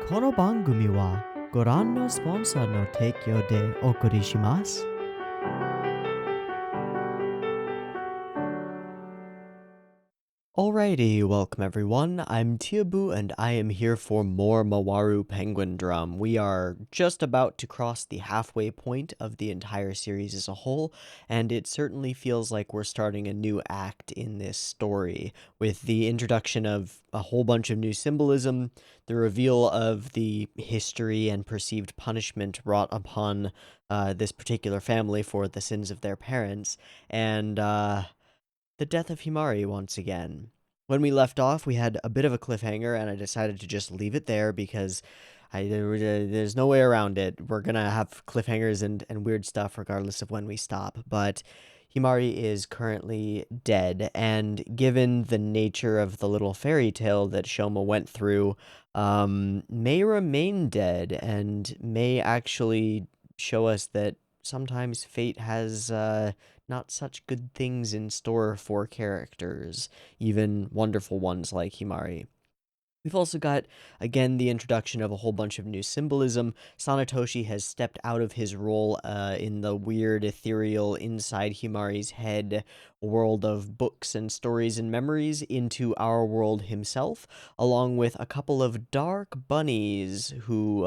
この番組はご覧のスポンサーの提供でお送りします。Alrighty, welcome everyone. I'm Teeaboo and I am here for more Mawaru Penguindrum. We are just about to cross the halfway point of the entire series as a whole, and it certainly feels like we're starting a new act in this story, with the introduction of a whole bunch of new symbolism, the reveal of the history and perceived punishment wrought upon this particular family for the sins of their parents, and the death of Himari once again. When we left off, we had a bit of a cliffhanger, and I decided to just leave it there because there's no way around it. We're gonna have cliffhangers and weird stuff regardless of when we stop, but Himari is currently dead, and given the nature of the little fairy tale that Shoma went through, may remain dead and may actually show us that sometimes fate has not such good things in store for characters, even wonderful ones like Himari. We've also got, again, the introduction of a whole bunch of new symbolism. Sanetoshi has stepped out of his role in the weird, ethereal, inside Himari's head world of books and stories and memories into our world himself, along with a couple of dark bunnies who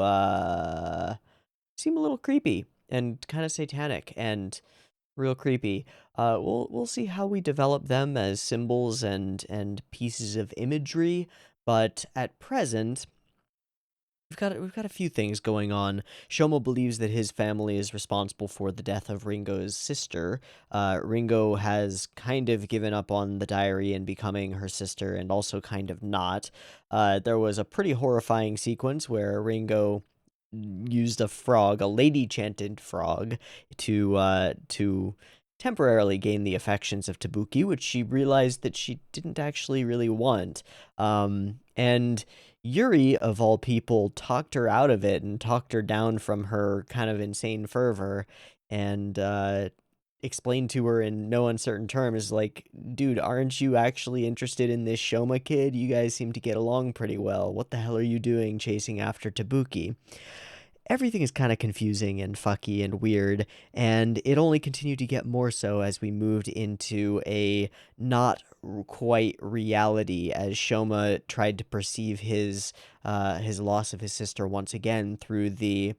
seem a little creepy and kind of satanic and real creepy. We'll see how we develop them as symbols and pieces of imagery, but at present, we've got a few things going on. Shoma believes that his family is responsible for the death of Ringo's sister. Ringo has kind of given up on the diary and becoming her sister, and also kind of not. There was a pretty horrifying sequence where Ringo used a frog, a lady-chanted frog, to temporarily gain the affections of Tabuki, which she realized that she didn't actually really want. And Yuri, of all people, talked her out of it and talked her down from her kind of insane fervor, and explained to her in no uncertain terms, like, dude, aren't you actually interested in this Shoma kid? You guys seem to get along pretty well. What the hell are you doing chasing after Tabuki? Everything is kind of confusing and fucky and weird, and it only continued to get more so as we moved into a not quite reality as Shoma tried to perceive his loss of his sister once again through the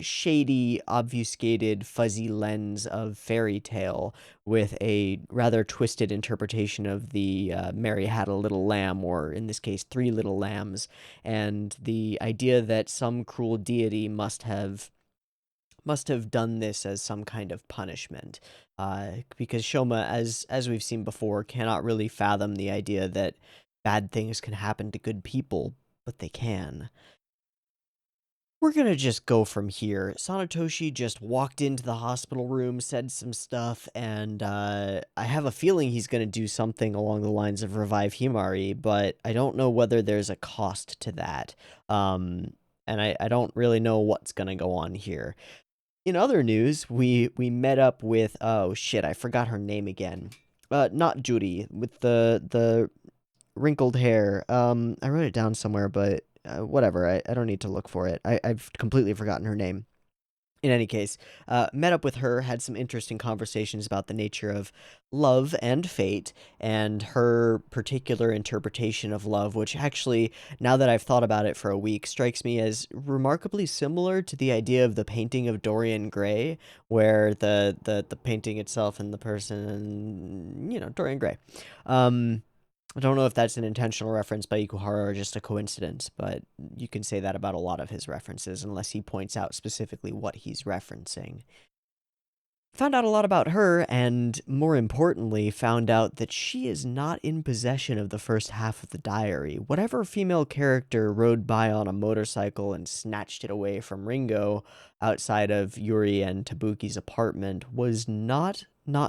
shady, obfuscated, fuzzy lens of fairy tale, with a rather twisted interpretation of the Mary Had a Little Lamb, or in this case, Three Little Lambs, and the idea that some cruel deity must have done this as some kind of punishment, because Shoma, as we've seen before, cannot really fathom the idea that bad things can happen to good people, but they can. We're gonna just go from here. Sanetoshi just walked into the hospital room, said some stuff, and I have a feeling he's gonna do something along the lines of revive Himari, but I don't know whether there's a cost to that. And I don't really know what's gonna go on here. In other news, we met up with, oh shit, I forgot her name again. Not Judy, with the wrinkled hair. I wrote it down somewhere, but whatever. I don't need to look for it. I've completely forgotten her name. In any case, met up with her, had some interesting conversations about the nature of love and fate, and her particular interpretation of love, which actually, now that I've thought about it for a week, strikes me as remarkably similar to the idea of the painting of Dorian Gray, where the painting itself and the person, Dorian Gray. I don't know if that's an intentional reference by Ikuhara or just a coincidence, but you can say that about a lot of his references unless he points out specifically what he's referencing. Found out a lot about her, and more importantly, found out that she is not in possession of the first half of the diary. Whatever female character rode by on a motorcycle and snatched it away from Ringo outside of Yuri and Tabuki's apartment was not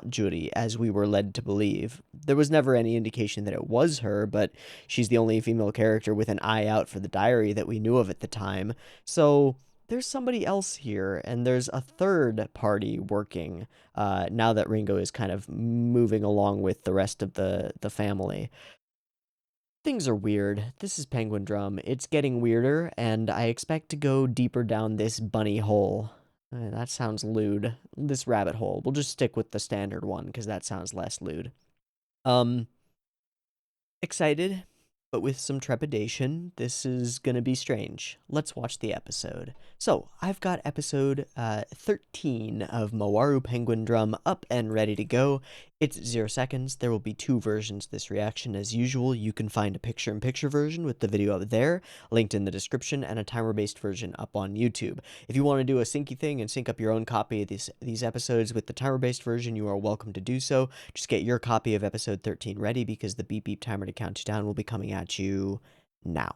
Judy, as we were led to believe. There was never any indication that it was her, but she's the only female character with an eye out for the diary that we knew of at the time. So there's somebody else here, and there's a third party working now that Ringo is kind of moving along with the rest of the family. Things are weird. This is Penguindrum. It's getting weirder, and I expect to go deeper down this bunny hole. That sounds lewd. This rabbit hole. We'll just stick with the standard one, because that sounds less lewd. Um, Excited, but with some trepidation. This is gonna be strange. Let's watch the episode. So, I've got episode 13 of Mawaru Penguindrum up and ready to go. It's 0 seconds. There will be 2 versions of this reaction. As usual, you can find a picture-in-picture version with the video up there, linked in the description, and a timer-based version up on YouTube. If you want to do a syncy thing and sync up your own copy of these episodes with the timer-based version, you are welcome to do so. Just get your copy of episode 13 ready, because the beep beep timer to count you down will be coming at you now.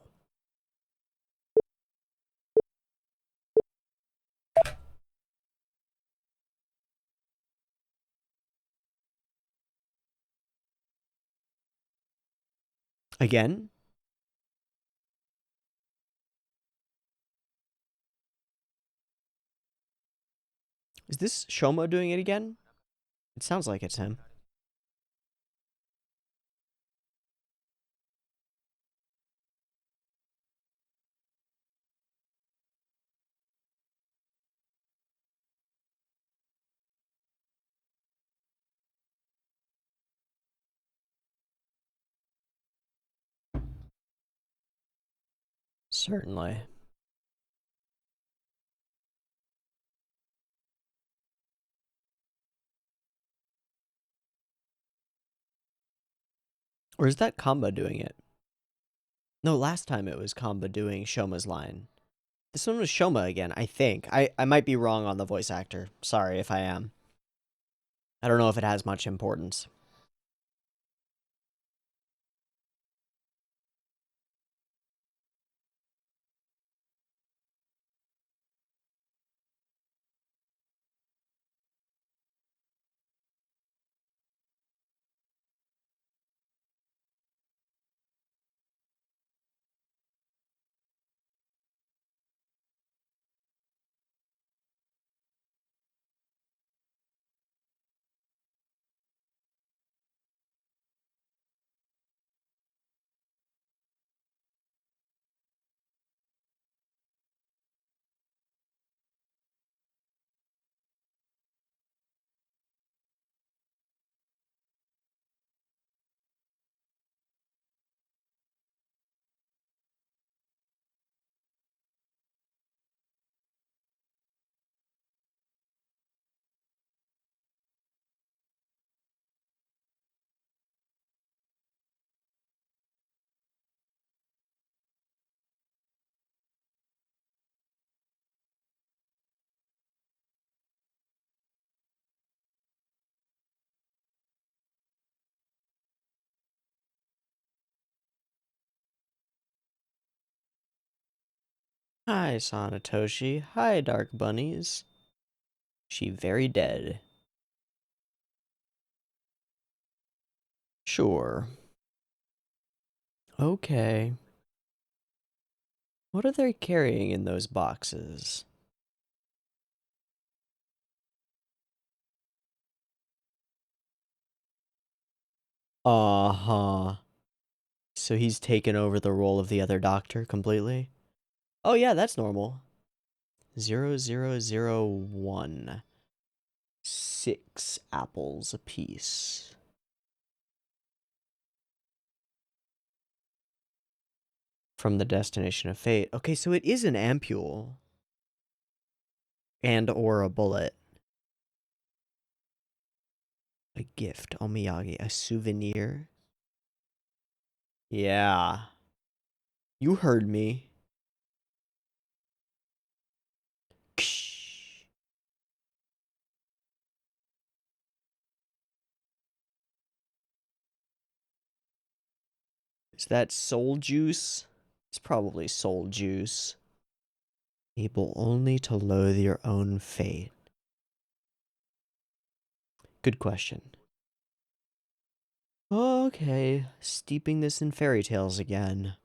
Again? Is this Shoma doing it again? It sounds like it's him. Certainly. Or is that Kamba doing it? No, last time it was Kamba doing Shoma's line. This one was Shoma again, I think. I might be wrong on the voice actor. Sorry if I am. I don't know if it has much importance. Hi, Sanatoshi. Hi, Dark Bunnies. She very dead. Sure. Okay. What are they carrying in those boxes? Uh-huh. So he's taken over the role of the other doctor completely? Oh yeah, that's normal. 0001. 6 apples apiece. From the Destination of Fate. Okay, so it is an ampule. And or a bullet. A gift. Omiyage. A souvenir. Yeah. You heard me. Ksh. Is that soul juice? It's probably soul juice. Able only to loathe your own fate. Good question. Okay, steeping this in fairy tales again.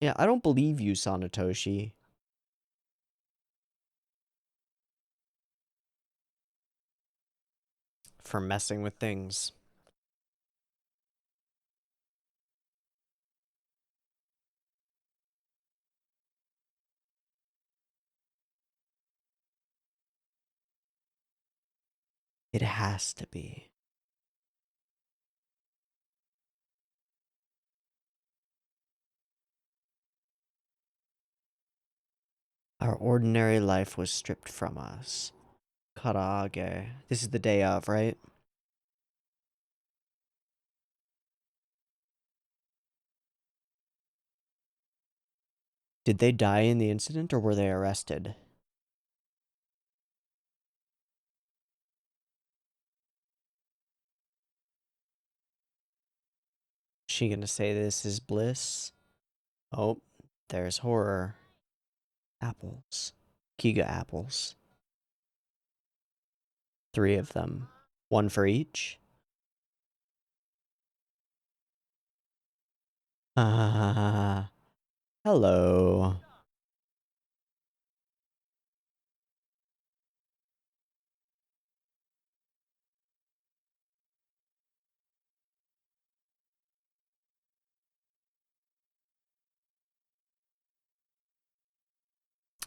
Yeah, I don't believe you, Sanatoshi. For messing with things. It has to be. Our ordinary life was stripped from us. Karaage. This is the day of, right? Did they die in the incident or were they arrested? Is she gonna say this is bliss? Oh, there's horror. Apples. Kiga apples. 3 of them. 1 for each? Ah, hello.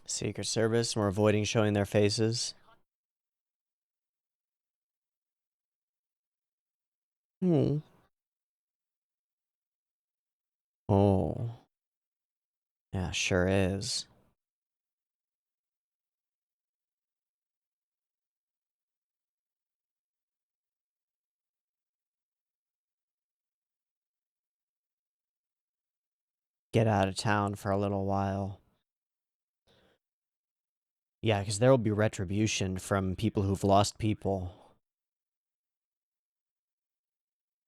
Secret Service, we're avoiding showing their faces. Hmm. Oh. Yeah, sure is. Get out of town for a little while. Yeah, because there will be retribution from people who've lost people.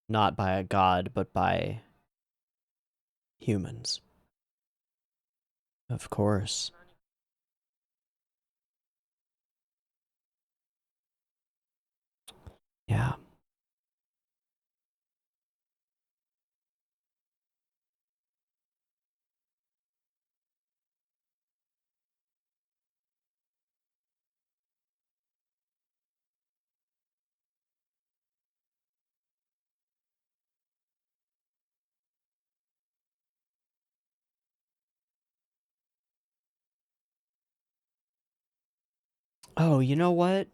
Not by a god, but by humans. Of course. Yeah. Oh, you know what?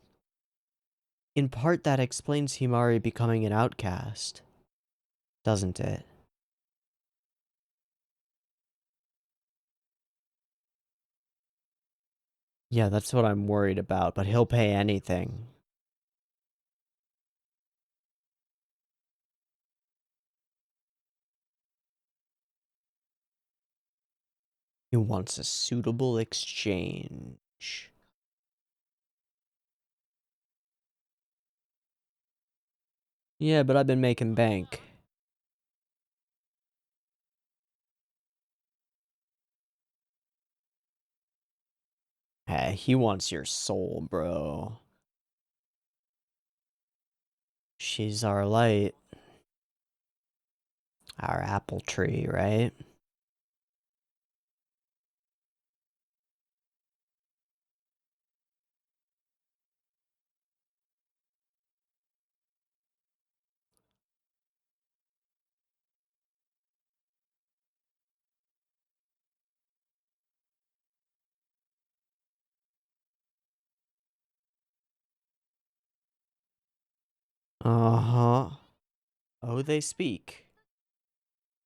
In part, that explains Himari becoming an outcast. Doesn't it? Yeah, that's what I'm worried about, but he'll pay anything. He wants a suitable exchange. Yeah, but I've been making bank. Hey, he wants your soul, bro. She's our light. Our apple tree, right? Uh-huh. Oh, they speak.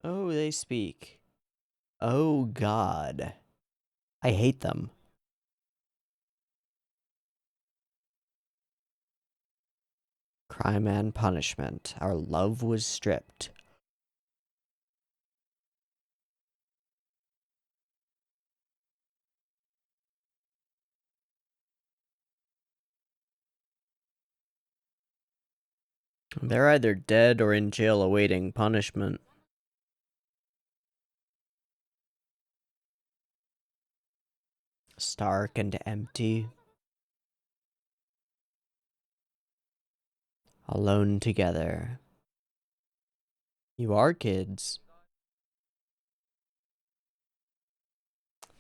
Oh, they speak. Oh, God. I hate them. Crime and punishment. Our love was stripped. They're either dead or in jail awaiting punishment. Stark and empty. Alone together. You are kids.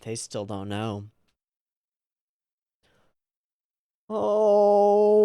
They still don't know. Oh.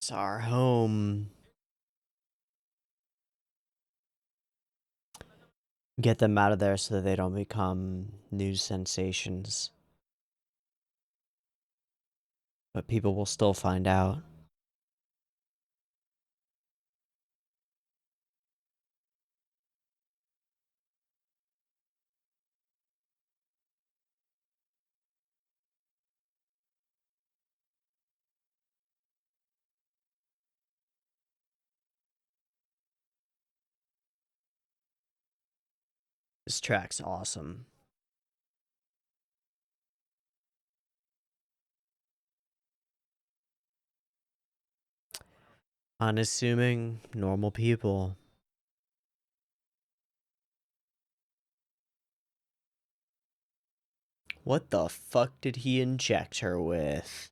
It's our home. Get them out of there so that they don't become news sensations. But people will still find out. This track's awesome. Unassuming, normal people. What the fuck did he inject her with?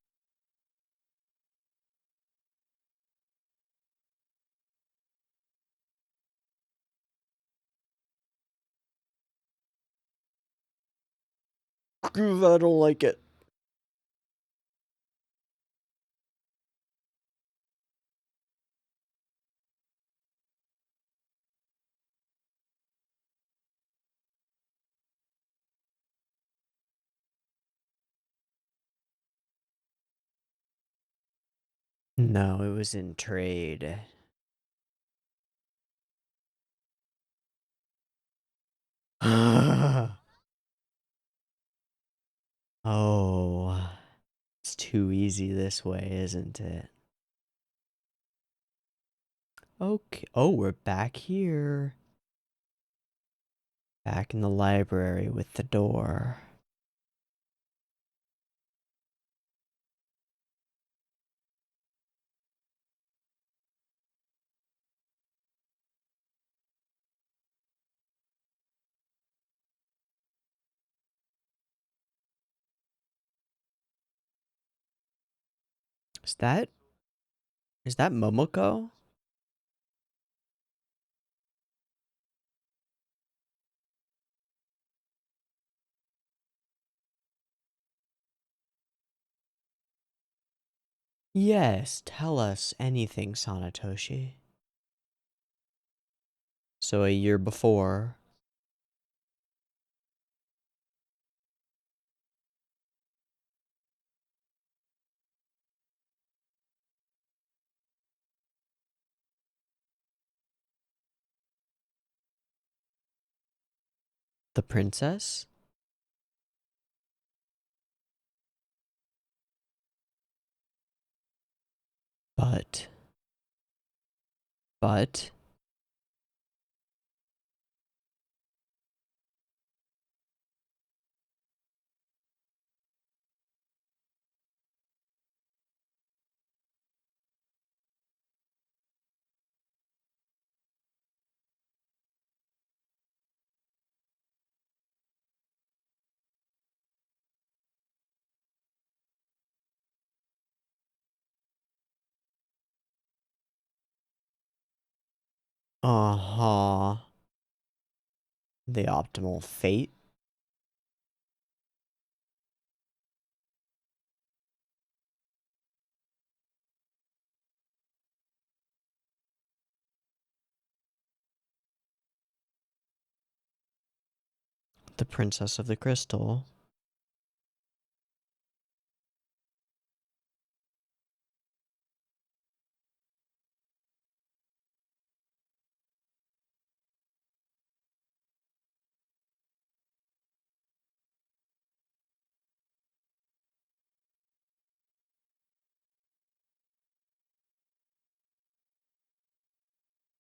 I don't like it. No, it was in trade. Oh, it's too easy this way, isn't it? Okay. Oh, we're back here. Back in the library with the door. Is that Momoko? Yes, tell us anything, Sanatoshi. So a year before, the princess? But, but, uh-huh. The optimal fate? The princess of the crystal?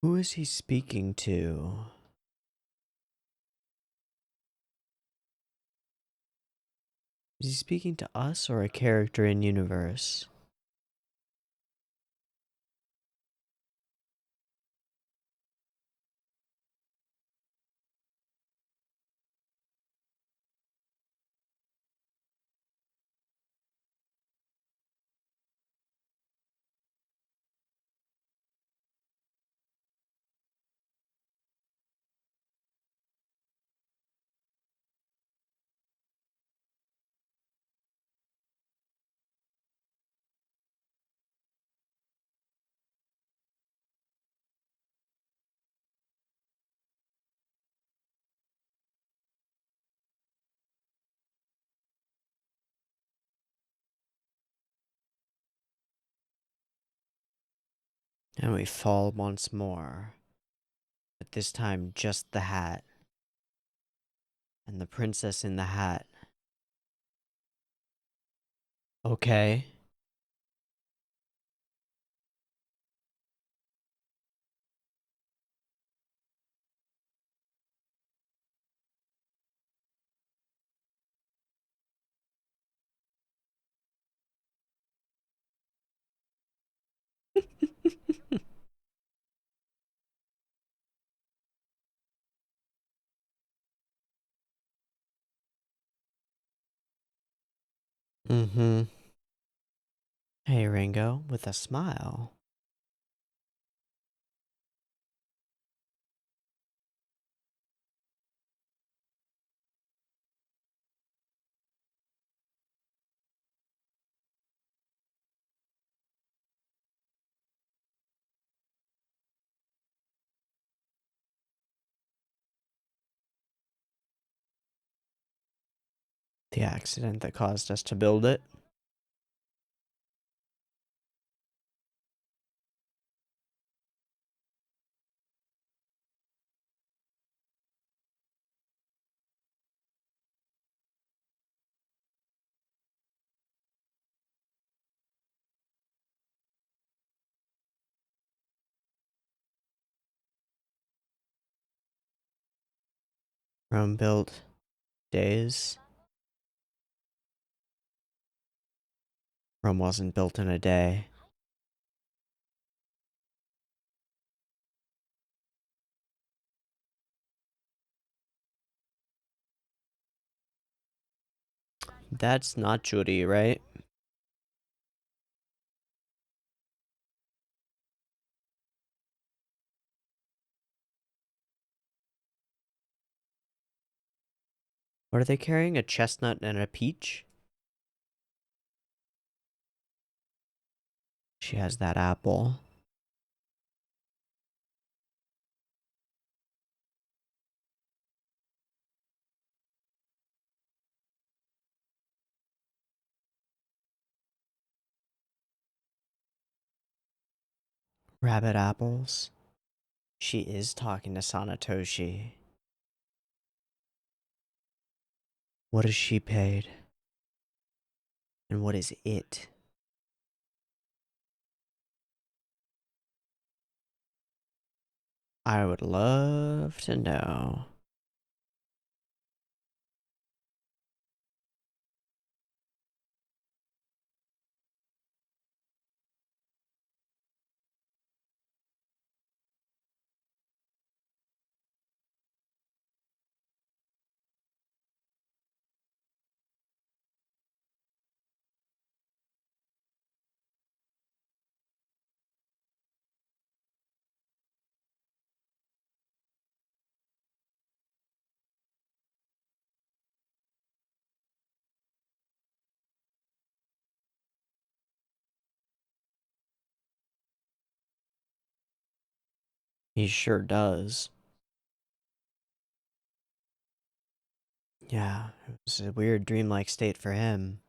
Who is he speaking to? Is he speaking to us or a character in universe? And we fall once more. But this time, just the hat. And the princess in the hat. Okay. Mm-hmm. Hey, Ringo, with a smile. The accident that caused us to build it. Rome built days. Rome wasn't built in a day. That's not Yuri, right? What are they carrying? A chestnut and a peach? She has that apple. Rabbit apples. She is talking to Sanetoshi. What is she paid? And what is it? I would love to know. He sure does. Yeah, it was a weird dreamlike state for him.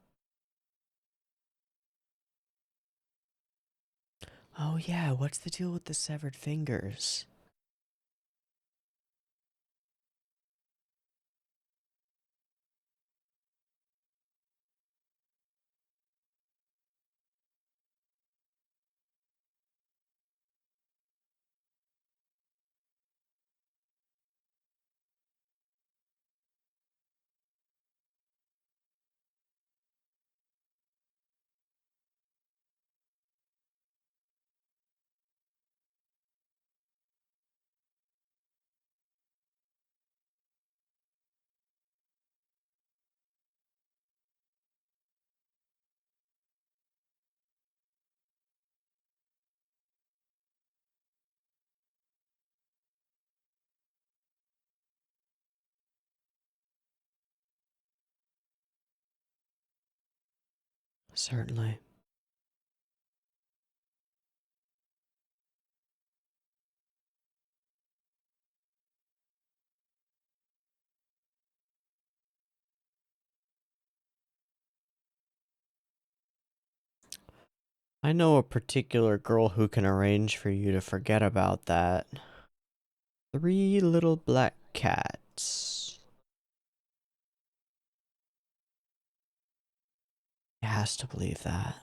Oh yeah, what's the deal with the severed fingers? Certainly. I know a particular girl who can arrange for you to forget about that. 3 little black cats. He has to believe that.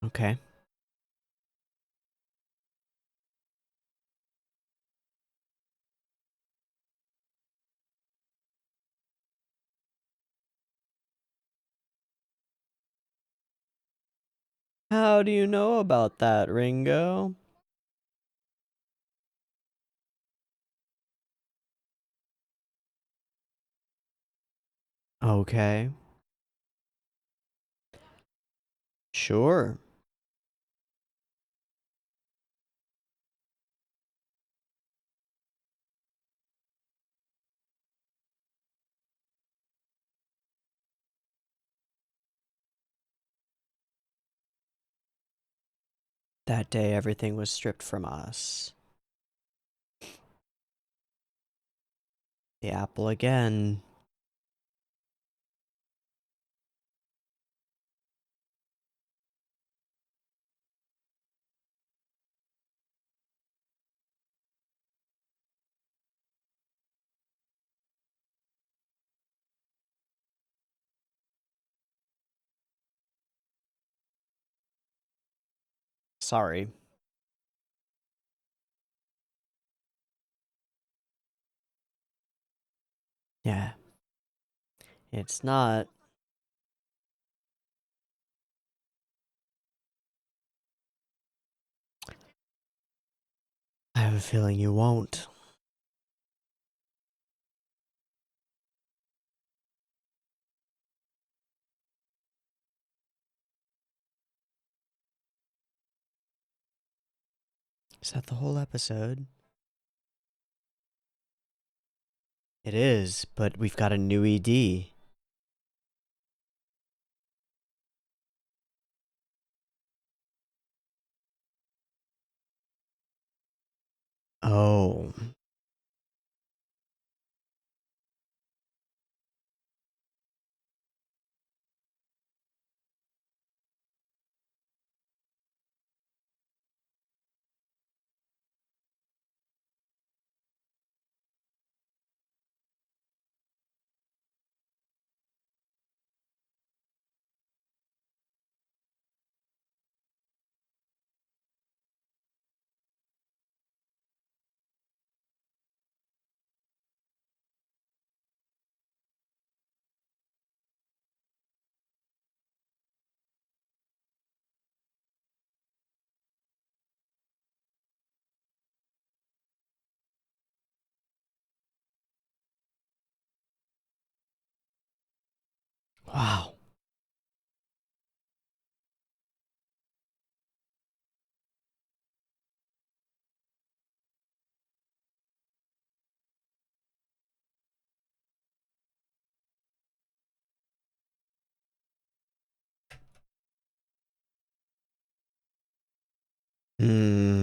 Okay. How do you know about that, Ringo? Okay. Sure. That day everything was stripped from us. The apple again. Sorry. Yeah. It's not. I have a feeling you won't. Is that the whole episode? It is, but we've got a new ED. Oh. Wow. Hmm.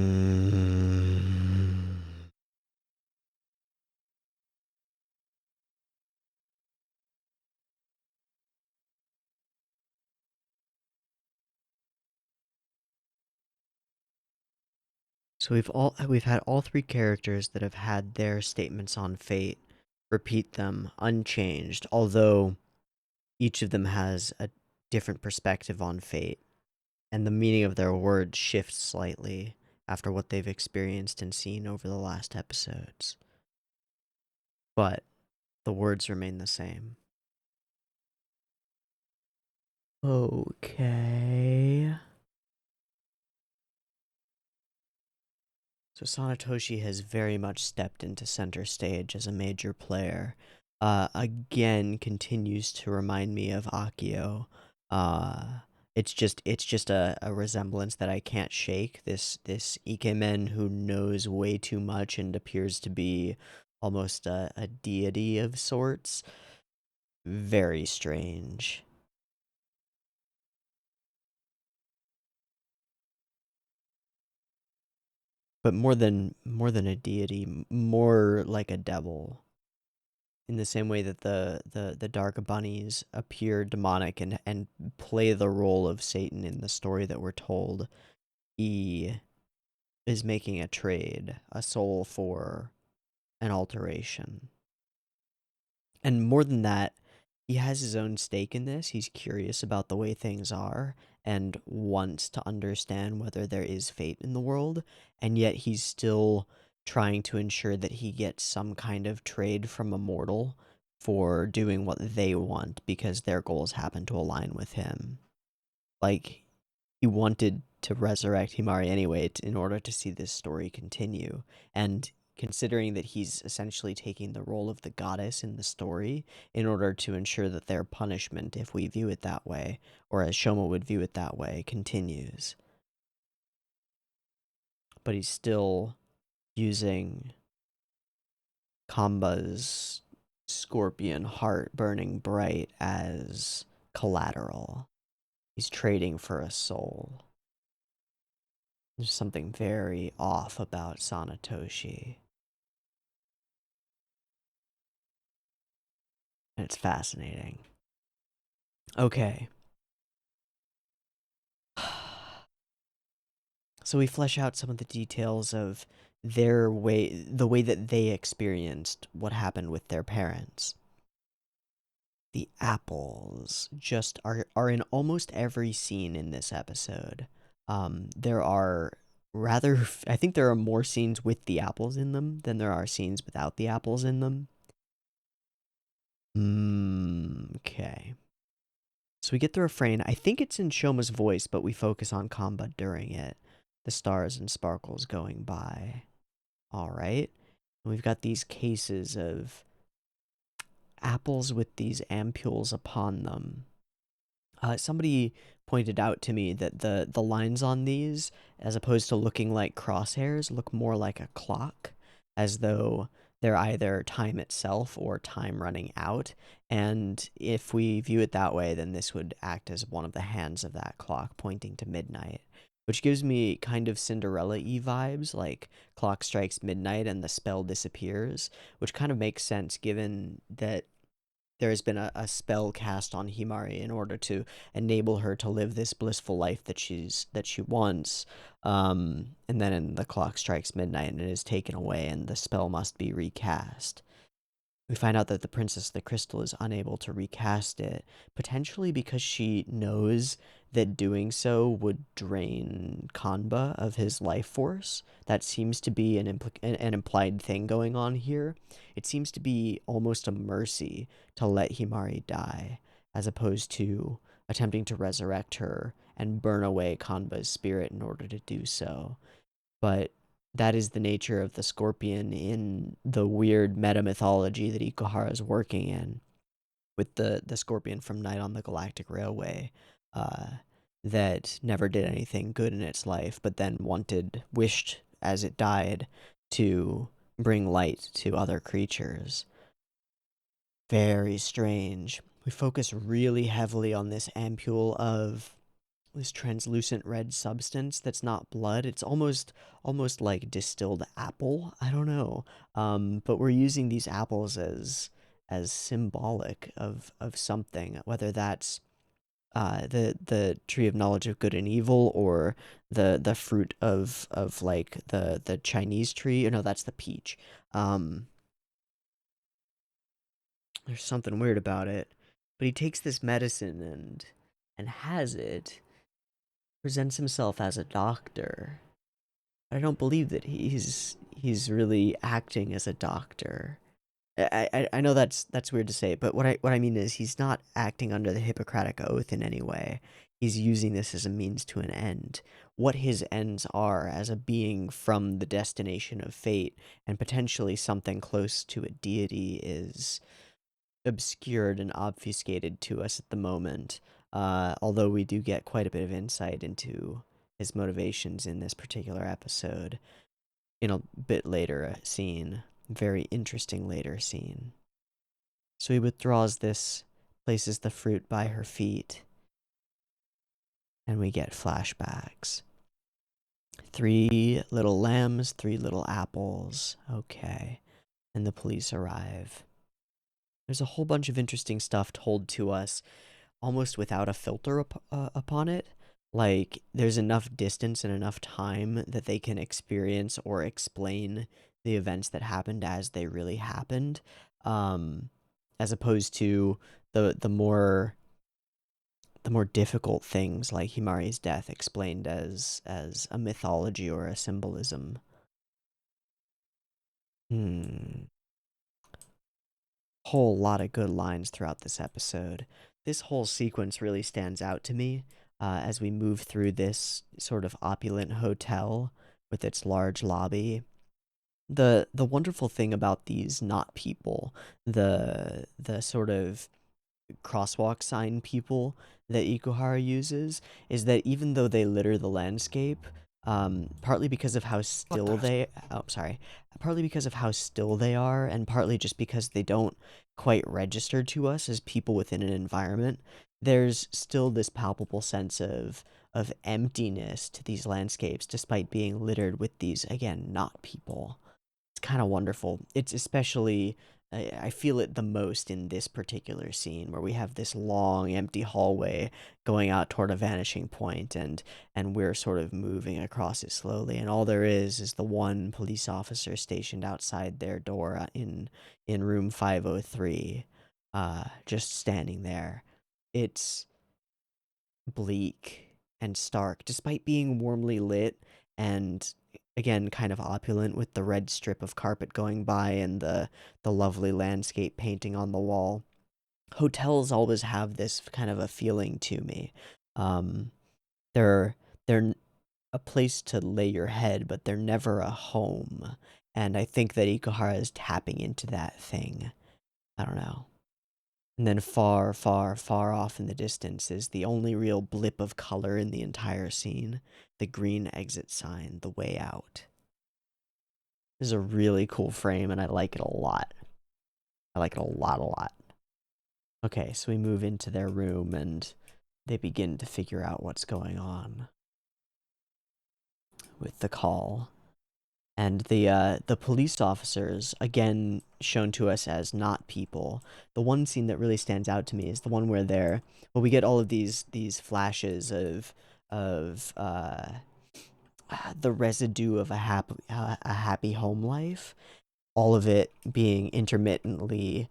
So we've had all 3 characters that have had their statements on fate repeat them unchanged, although each of them has a different perspective on fate, and the meaning of their words shifts slightly after what they've experienced and seen over the last episodes. But the words remain the same. Okay. So Sanetoshi has very much stepped into center stage as a major player. Again, continues to remind me of Akio. It's just a resemblance that I can't shake. This Ikemen who knows way too much and appears to be almost a deity of sorts. Very strange. But more than a deity, more like a devil. in the same way that the dark bunnies appear demonic and play the role of Satan in the story that we're told, he is making a trade, a soul for an alteration. And more than that, he has his own stake in this. He's curious about the way things are and wants to understand whether there is fate in the world, and yet he's still trying to ensure that he gets some kind of trade from a mortal for doing what they want because their goals happen to align with him. Like, he wanted to resurrect Himari anyway in order to see this story continue, and considering that he's essentially taking the role of the goddess in the story in order to ensure that their punishment, if we view it that way, or as Shoma would view it that way, continues. But he's still using Kamba's scorpion heart burning bright as collateral. He's trading for a soul. There's something very off about Sanetoshi. And it's fascinating. Okay. So we flesh out some of the details of their way, the way that they experienced what happened with their parents. The apples just are in almost every scene in this episode. There are I think there are more scenes with the apples in them than there are scenes without the apples in them. Okay. So we get the refrain. I think it's in Shoma's voice, but we focus on Kamba during it. The stars and sparkles going by. All right. And we've got these cases of apples with these ampules upon them. Somebody pointed out to me that the lines on these, as opposed to looking like crosshairs, look more like a clock, as though they're either time itself or time running out. And if we view it that way, then this would act as one of the hands of that clock pointing to midnight, which gives me kind of Cinderella-y vibes, like clock strikes midnight and the spell disappears, which kind of makes sense given that there has been a spell cast on Himari in order to enable her to live this blissful life that she wants. And then the clock strikes midnight and it is taken away, and the spell must be recast. We find out that the Princess of the Crystal is unable to recast it, potentially because she knows that doing so would drain Kanba of his life force. That seems to be an implied thing going on here. It seems to be almost a mercy to let Himari die, as opposed to attempting to resurrect her and burn away Kanba's spirit in order to do so. But that is the nature of the scorpion in the weird meta mythology that Ikuhara is working in, with the scorpion from Night on the Galactic Railway, that never did anything good in its life, but then wished as it died to bring light to other creatures. Very strange. We focus really heavily on this ampule of this translucent red substance that's not blood. It's almost like distilled apple. I don't know. But we're using these apples as symbolic of something, whether that's the tree of knowledge of good and evil, or the fruit of like the Chinese tree. No, that's the peach. There's something weird about it. But he takes this medicine and has it, presents himself as a doctor. I don't believe that he's really acting as a doctor. I know that's weird to say, but what I mean is he's not acting under the Hippocratic Oath in any way. He's using this as a means to an end. What his ends are as a being from the destination of fate and potentially something close to a deity is obscured and obfuscated to us at the moment. Although we do get quite a bit of insight into his motivations in this particular episode in a bit later scene. Very interesting later scene. So he withdraws this, places the fruit by her feet, and we get flashbacks. 3 little lambs, 3 little apples. Okay. And the police arrive. There's a whole bunch of interesting stuff told to us almost without a filter upon it. Like, there's enough distance and enough time that they can experience or explain the events that happened as they really happened, um, as opposed to the more difficult things like Himari's death explained as a mythology or a symbolism. Hmm. Whole lot of good lines throughout this episode. This whole sequence really stands out to me as we move through this sort of opulent hotel with its large lobby. The wonderful thing about these not people, the sort of crosswalk sign people that Ikuhara uses, is that even though they litter the landscape, partly because of how still they oh sorry partly because of how still they are, and partly just because they don't quite register to us as people within an environment, there's still this palpable sense of emptiness to these landscapes despite being littered with these, again, not people. It's kind of wonderful. It's especially, I feel it the most in this particular scene where we have this long empty hallway going out toward a vanishing point, and we're sort of moving across it slowly, and all there is the one police officer stationed outside their door in room 503, just standing there. It's bleak and stark, despite being warmly lit and, again, kind of opulent with the red strip of carpet going by and the lovely landscape painting on the wall. Hotels always have this kind of a feeling to me. Um, they're a place to lay your head, but they're never a home. And I think that Ikuhara is tapping into that thing. I don't know. And then far, far, far off in the distance is the only real blip of color in the entire scene, the green exit sign, the way out. This is a really cool frame, and I like it a lot. I like it a lot, a lot. Okay, so we move into their room, and they begin to figure out what's going on with the call. And the police officers, again shown to us as not people. The one scene that really stands out to me is the one where we get all of these flashes of the residue of a happy home life, all of it being intermittently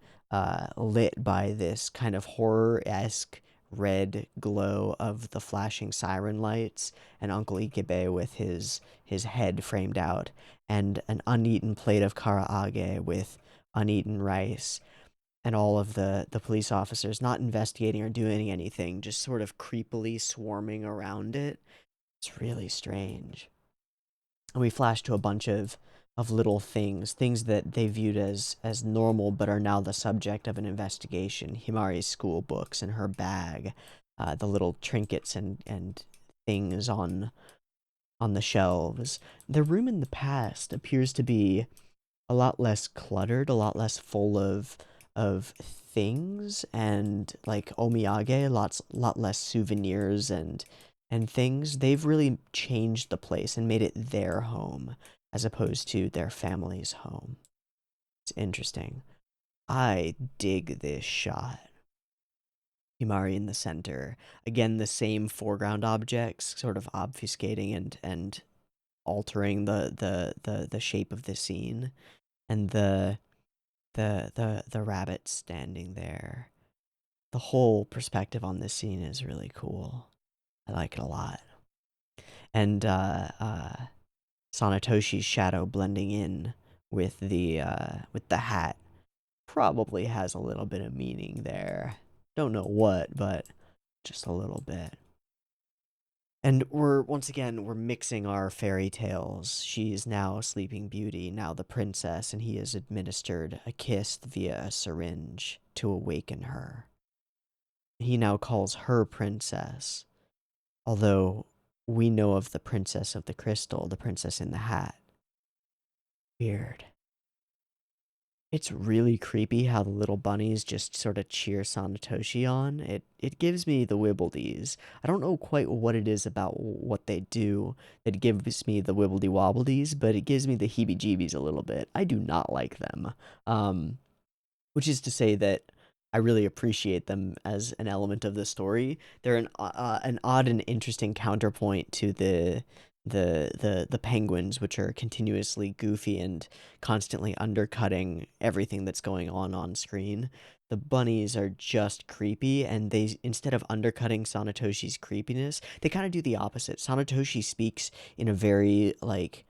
lit by this kind of horror-esque red glow of the flashing siren lights, and Uncle Ikebe with his head framed out, and an uneaten plate of karaage with uneaten rice, and all of the police officers not investigating or doing anything, just sort of creepily swarming around it. It's really strange. And we flash to a bunch of little things that they viewed as normal but are now the subject of an investigation. Himari's school books and her bag, the little trinkets and things on the shelves. The room in the past appears to be a lot less cluttered, a lot less full of things and like omiyage, lot less souvenirs and things. They've really changed the place and made it their home as opposed to their family's home. It's interesting. I dig this shot. Himari in the center. Again, the same foreground objects sort of obfuscating and altering the shape of the scene. And the rabbit standing there. The whole perspective on this scene is really cool. I like it a lot. And Sanetoshi's shadow blending in with the hat probably has a little bit of meaning there. Don't know what, but just a little bit. And we're mixing our fairy tales. She's now Sleeping Beauty, now the princess, and he has administered a kiss via a syringe to awaken her. He now calls her princess, although we know of the princess of the crystal, the princess in the hat. Weird. It's really creepy how the little bunnies just sort of cheer Sanetoshi on. It gives me the wibbledies. I don't know quite what it is about what they do that gives me the wibbledy wobbledies, but it gives me the heebie-jeebies a little bit. I do not like them. which is to say that I really appreciate them as an element of the story. They're an odd and interesting counterpoint to the penguins, which are continuously goofy and constantly undercutting everything that's going on screen. The bunnies are just creepy, and they, instead of undercutting Sanetoshi's creepiness, they kind of do the opposite. Sanetoshi speaks in a very like,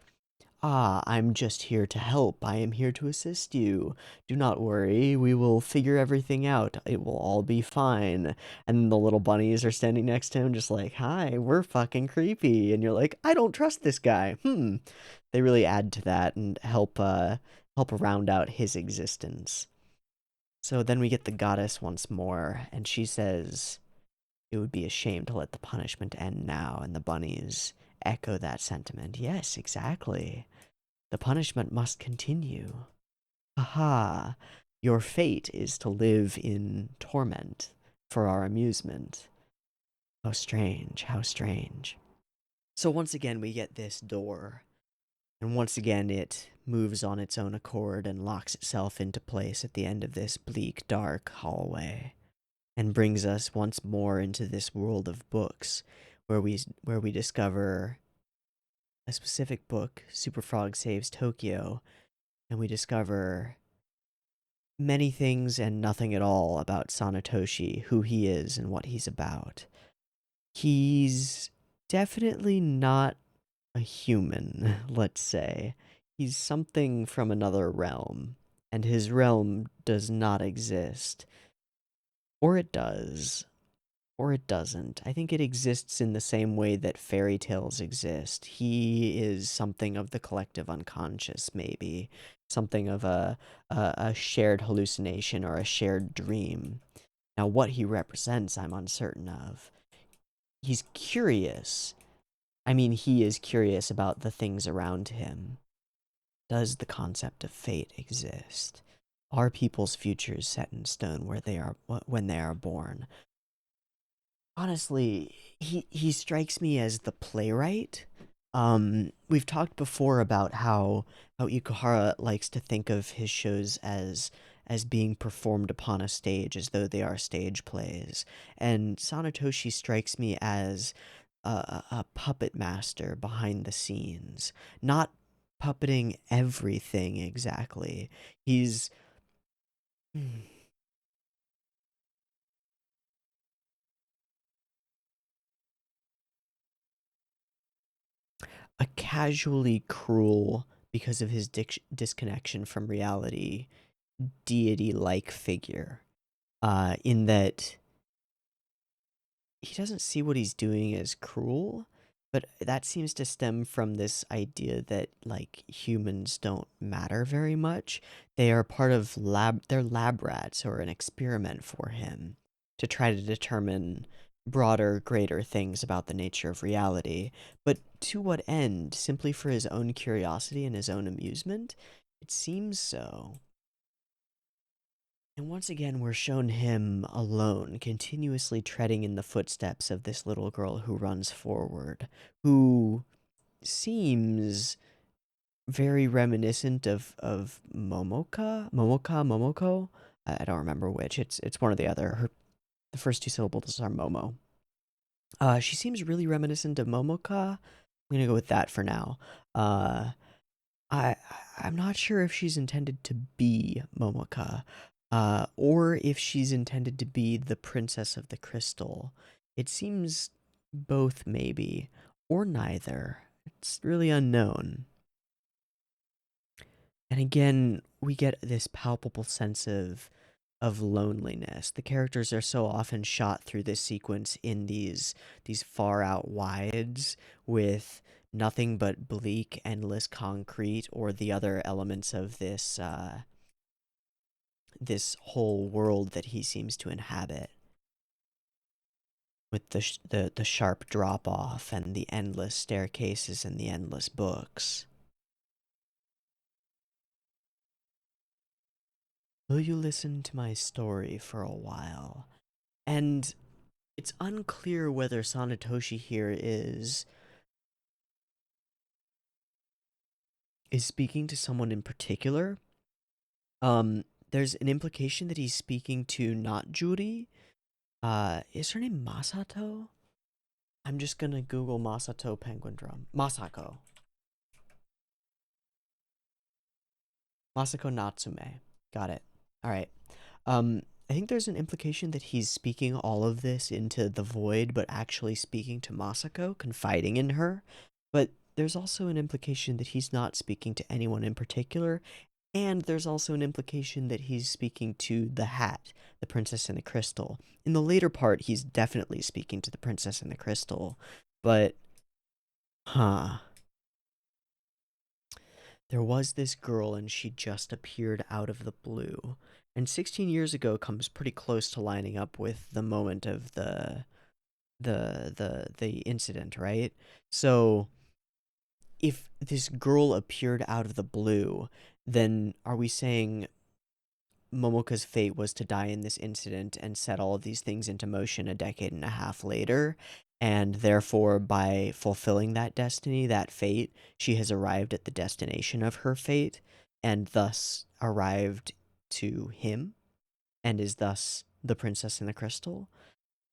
"Ah, I'm just here to help. I am here to assist you. Do not worry. We will figure everything out. It will all be fine." And the little bunnies are standing next to him, just like, "Hi, we're fucking creepy." And you're like, "I don't trust this guy." They really add to that and help round out his existence. So then we get the goddess once more, and she says, "It would be a shame to let the punishment end now." And the bunnies echo that sentiment. Yes, exactly. The punishment must continue. Aha! Your fate is to live in torment for our amusement. How strange, how strange. So once again, we get this door, and once again, it moves on its own accord and locks itself into place at the end of this bleak, dark hallway, and brings us once more into this world of books, where we discover a specific book, Super Frog Saves Tokyo, and we discover many things and nothing at all about Sanetoshi, who he is and what he's about. He's definitely not a human, let's say. He's something from another realm, and his realm does not exist. Or it does. Or it doesn't. I think it exists in the same way that fairy tales exist. He is something of the collective unconscious, maybe. Something of a shared hallucination or a shared dream. Now, what he represents, I'm uncertain of. He's curious. I mean, he is curious about the things around him. Does the concept of fate exist? Are people's futures set in stone where they are when they are born? Honestly, he strikes me as the playwright. We've talked before about how Ikuhara likes to think of his shows as being performed upon a stage, as though they are stage plays. And Sanetoshi strikes me as a puppet master behind the scenes, not puppeting everything exactly. He's a casually cruel, because of his disconnection from reality, deity like figure. In that he doesn't see what he's doing as cruel, but that seems to stem from this idea that like humans don't matter very much. They are part of they're lab rats or an experiment for him to try to determine broader, greater things about the nature of reality. But to what end? Simply for his own curiosity and his own amusement? It seems so. And once again, we're shown him alone, continuously treading in the footsteps of this little girl who runs forward, who seems very reminiscent of Momoko. I don't remember which. It's one or the other. The first two syllables are Momo. She seems really reminiscent of Momoka. I'm gonna go with that for now. Uh, I I'm not sure if she's intended to be Momoka, or if she's intended to be the Princess of the Crystal. It seems both, maybe, or neither. It's really unknown. And again, we get this palpable sense of loneliness. The characters are so often shot through this sequence in these far out wides with nothing but bleak, endless concrete, or the other elements of this whole world that he seems to inhabit, with the sharp drop off and the endless staircases and the endless books. Will you listen to my story for a while? And it's unclear whether Sanetoshi here is speaking to someone in particular. There's an implication that he's speaking to not Yuri. Is her name Masato? I'm just gonna Google Masato Penguindrum. Masako. Masako Natsume. Got it. All right. I think there's an implication that he's speaking all of this into the void, but actually speaking to Masako, confiding in her. But there's also an implication that he's not speaking to anyone in particular, and there's also an implication that he's speaking to the hat, the princess and the crystal. In the later part, he's definitely speaking to the princess and the crystal, but, huh. There was this girl and she just appeared out of the blue. And 16 years ago comes pretty close to lining up with the moment of the incident, right? So if this girl appeared out of the blue, then are we saying Momoka's fate was to die in this incident and set all of these things into motion a decade and a half later? And therefore, by fulfilling that destiny, that fate, she has arrived at the destination of her fate and thus arrived to him and is thus the princess in the crystal.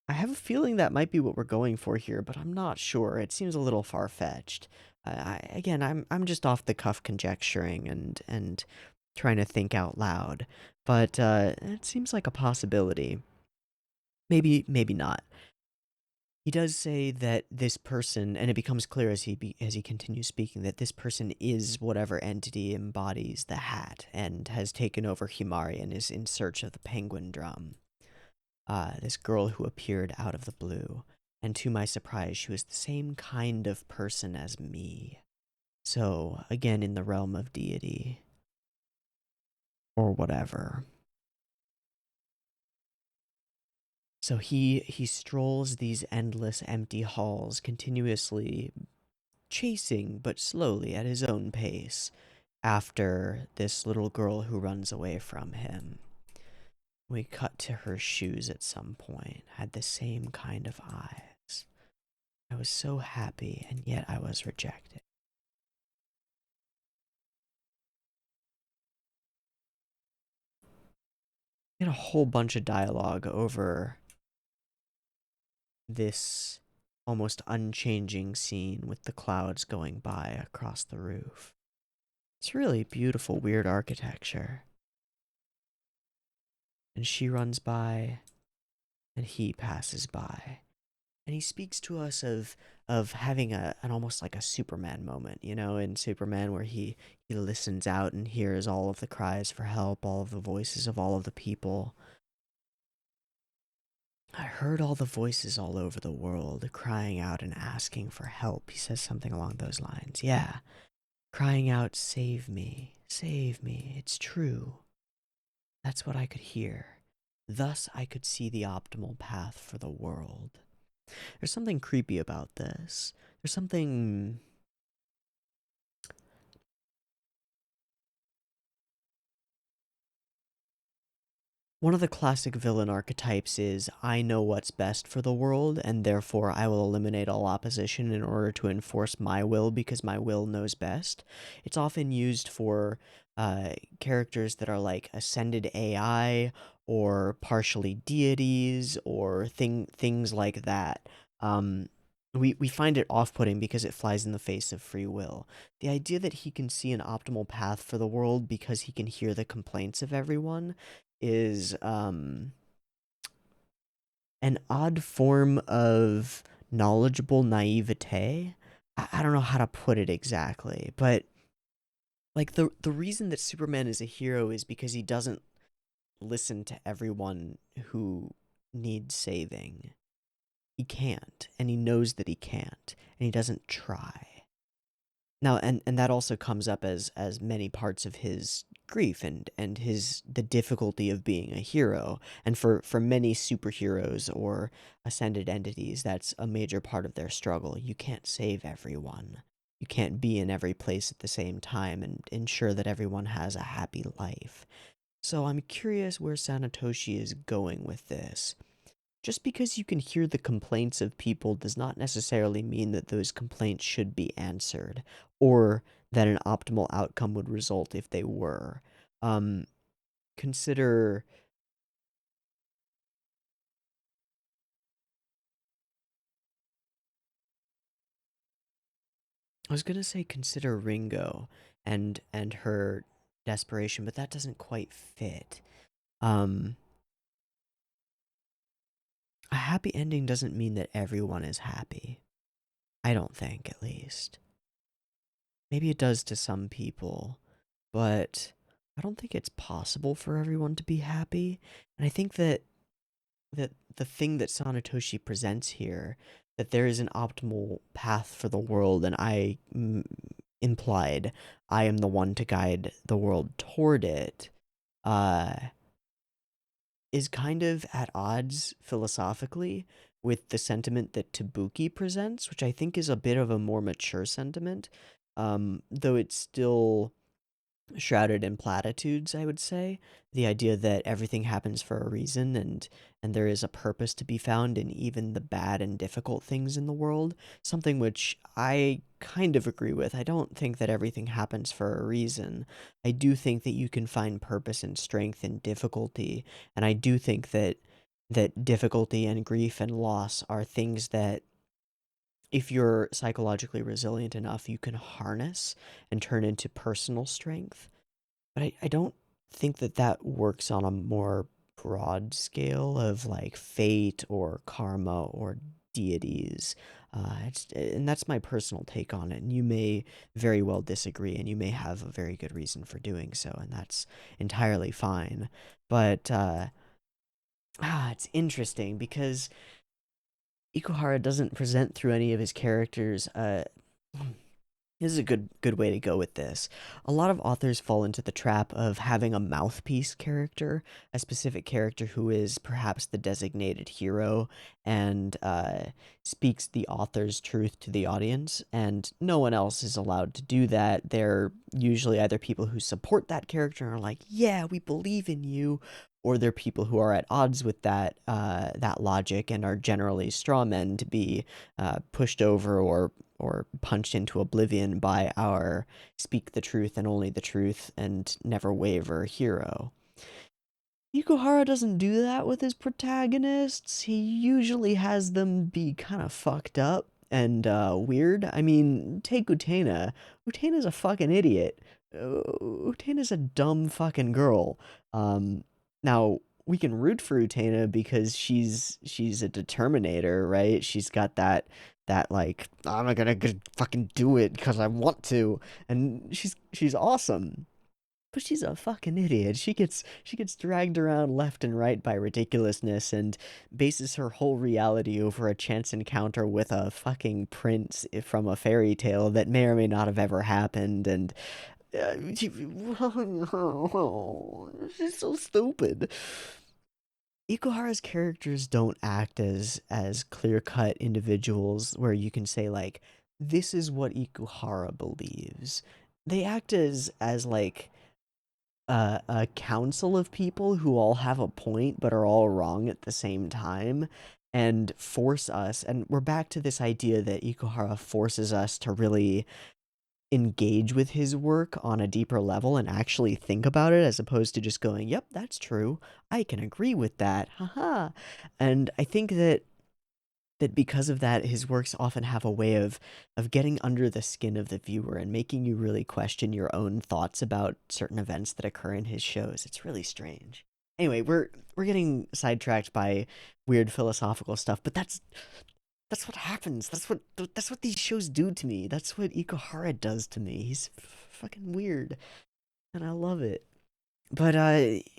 I have a feeling that might be what we're going for here, but I'm not sure. It seems a little far-fetched. Again, I'm just off the cuff conjecturing and trying to think out loud, but it seems like a possibility. Maybe not. He does say that this person, and it becomes clear as he continues speaking, that this person is whatever entity embodies the hat and has taken over Himari and is in search of the Penguindrum. This girl who appeared out of the blue, and to my surprise, she was the same kind of person as me. So, again, in the realm of deity. Or whatever. So he strolls these endless empty halls, continuously chasing, but slowly at his own pace, after this little girl who runs away from him. We cut to her shoes at some point, had the same kind of eyes. I was so happy, and yet I was rejected. We had a whole bunch of dialogue over this almost unchanging scene with the clouds going by across the roof. It's really beautiful, weird architecture. And she runs by, and he passes by. And he speaks to us of having an almost like a Superman moment, you know, in Superman where he listens out and hears all of the cries for help, all of the voices of all of the people. I heard all the voices all over the world crying out and asking for help. He says something along those lines. Yeah, crying out, save me, it's true. That's what I could hear. Thus I could see the optimal path for the world. There's something creepy about this. There's something... One of the classic villain archetypes is, I know what's best for the world, and therefore I will eliminate all opposition in order to enforce my will because my will knows best. It's often used for characters that are like ascended AI or partially deities or things like that. We find it off-putting because it flies in the face of free will. The idea that he can see an optimal path for the world because he can hear the complaints of everyone is an odd form of knowledgeable naivete. I don't know how to put it exactly, but like the reason that Superman is a hero is because he doesn't listen to everyone who needs saving. He can't, and he knows that he can't, and he doesn't try. Now, and that also comes up as many parts of his grief and his the difficulty of being a hero. And for many superheroes or ascended entities, that's a major part of their struggle. You can't save everyone. You can't be in every place at the same time and ensure that everyone has a happy life. So I'm curious where Sanetoshi is going with this. Just because you can hear the complaints of people does not necessarily mean that those complaints should be answered, or that an optimal outcome would result if they were. Um, consider I was gonna say consider Ringo and her desperation, but that doesn't quite fit. Um, a happy ending doesn't mean that everyone is happy. I don't think, at least. Maybe it does to some people, but I don't think it's possible for everyone to be happy. And I think that the thing that Sanetoshi presents here, that there is an optimal path for the world, and implied I am the one to guide the world toward it, uh, is kind of at odds philosophically with the sentiment that Tabuki presents, which I think is a bit of a more mature sentiment, though it's still shrouded in platitudes, I would say. The idea that everything happens for a reason, and there is a purpose to be found in even the bad and difficult things in the world, something which I kind of agree with. I don't think that everything happens for a reason. I do think that you can find purpose and strength in difficulty, and I do think that difficulty and grief and loss are things that, if you're psychologically resilient enough, you can harness and turn into personal strength. But I don't think that that works on a more broad scale of like fate or karma or deities. And that's my personal take on it. And you may very well disagree, and you may have a very good reason for doing so, and that's entirely fine. But it's interesting because Ikuhara doesn't present through any of his characters this is a good way to go with this. A lot of authors fall into the trap of having a mouthpiece character, a specific character who is perhaps the designated hero and speaks the author's truth to the audience, and no one else is allowed to do that. They're usually either people who support that character and are like, "Yeah, we believe in you," or they're people who are at odds with that logic and are generally straw men to be pushed over or punched into oblivion by our speak the truth and only the truth and never waver hero. Ikuhara doesn't do that with his protagonists. He usually has them be kind of fucked up and weird. I mean, take Utena. Utena's a fucking idiot. Utena's a dumb fucking girl. Now we can root for Utena because she's a determinator, right? She's got that like, I'm not gonna fucking do it because I want to, and she's awesome. But she's a fucking idiot. She gets dragged around left and right by ridiculousness and bases her whole reality over a chance encounter with a fucking prince from a fairy tale that may or may not have ever happened. And she's so stupid. Ikuhara's characters don't act as clear-cut individuals where you can say like, this is what Ikuhara believes. They act as like a council of people who all have a point but are all wrong at the same time, and force us, and we're back to this idea that Ikuhara forces us to really engage with his work on a deeper level and actually think about it, as opposed to just going, yep, that's true, I can agree with that, haha. And I think that because of that, his works often have a way of getting under the skin of the viewer and making you really question your own thoughts about certain events that occur in his shows. It's really strange. Anyway, we're getting sidetracked by weird philosophical stuff, but that's what happens. That's what these shows do to me. That's what Ikuhara does to me. He's fucking weird, and I love it. But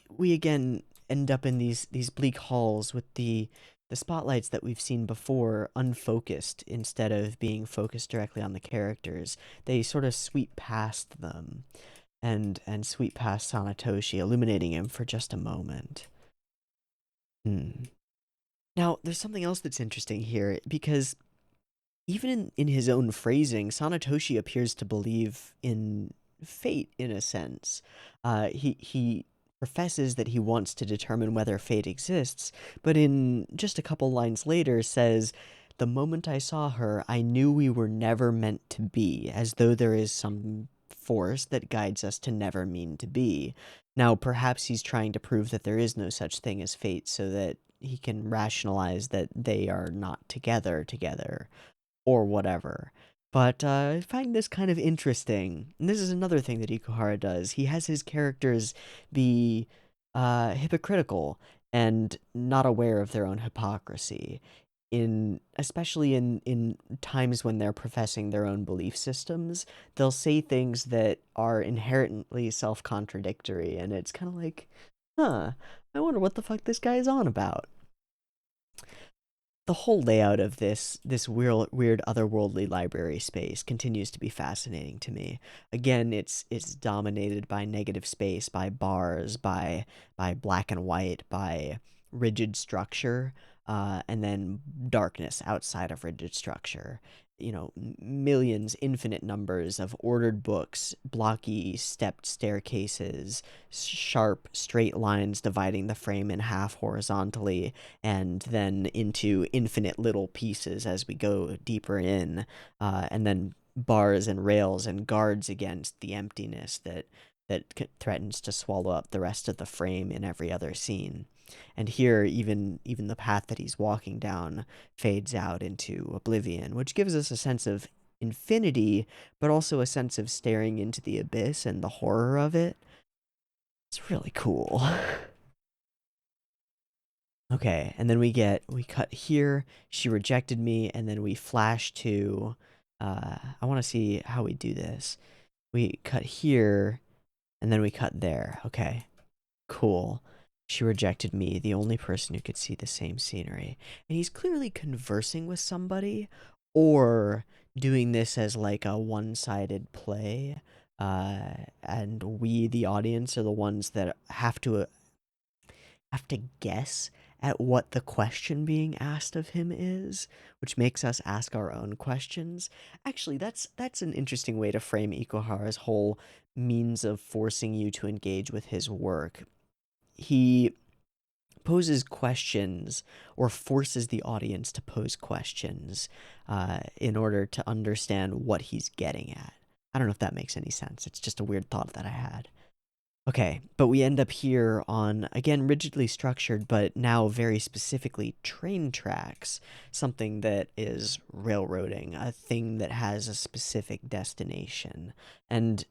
we again end up in these bleak halls with the spotlights that we've seen before unfocused instead of being focused directly on the characters. They sort of sweep past them and sweep past Sanetoshi, illuminating him for just a moment. Hmm. Now, there's something else that's interesting here because even in his own phrasing, Sanetoshi appears to believe in fate in a sense. He professes that he wants to determine whether fate exists, but in just a couple lines later says, "The moment I saw her, I knew we were never meant to be," as though there is some force that guides us to never mean to be. Now, perhaps he's trying to prove that there is no such thing as fate so that he can rationalize that they are not together, or whatever. But I find this kind of interesting. And this is another thing that Ikuhara does. He has his characters be hypocritical and not aware of their own hypocrisy. Especially in times when they're professing their own belief systems, they'll say things that are inherently self-contradictory, and it's kind of like, huh, I wonder what the fuck this guy is on about. The whole layout of this weird otherworldly library space continues to be fascinating to me. Again, it's dominated by negative space, by bars, by black and white, by rigid structure, and then darkness outside of rigid structure. You know, millions, infinite numbers of ordered books, blocky stepped staircases, sharp straight lines dividing the frame in half horizontally, and then into infinite little pieces as we go deeper in, and then bars and rails and guards against the emptiness that threatens to swallow up the rest of the frame in every other scene. And here, even the path that he's walking down fades out into oblivion, which gives us a sense of infinity, but also a sense of staring into the abyss and the horror of it. It's really cool. Okay, and then we cut here, she rejected me, and then we flash to, I want to see how we do this. We cut here, and then we cut there. Okay, cool. She rejected me, the only person who could see the same scenery. And he's clearly conversing with somebody, or doing this as like a one-sided play, and we, the audience, are the ones that have to guess at what the question being asked of him is, which makes us ask our own questions. Actually, that's an interesting way to frame Ikuhara's whole means of forcing you to engage with his work. He poses questions, or forces the audience to pose questions, in order to understand what he's getting at. I don't know if that makes any sense. It's just a weird thought that I had. Okay, but we end up here on, again, rigidly structured, but now very specifically train tracks, something that is railroading, a thing that has a specific destination, and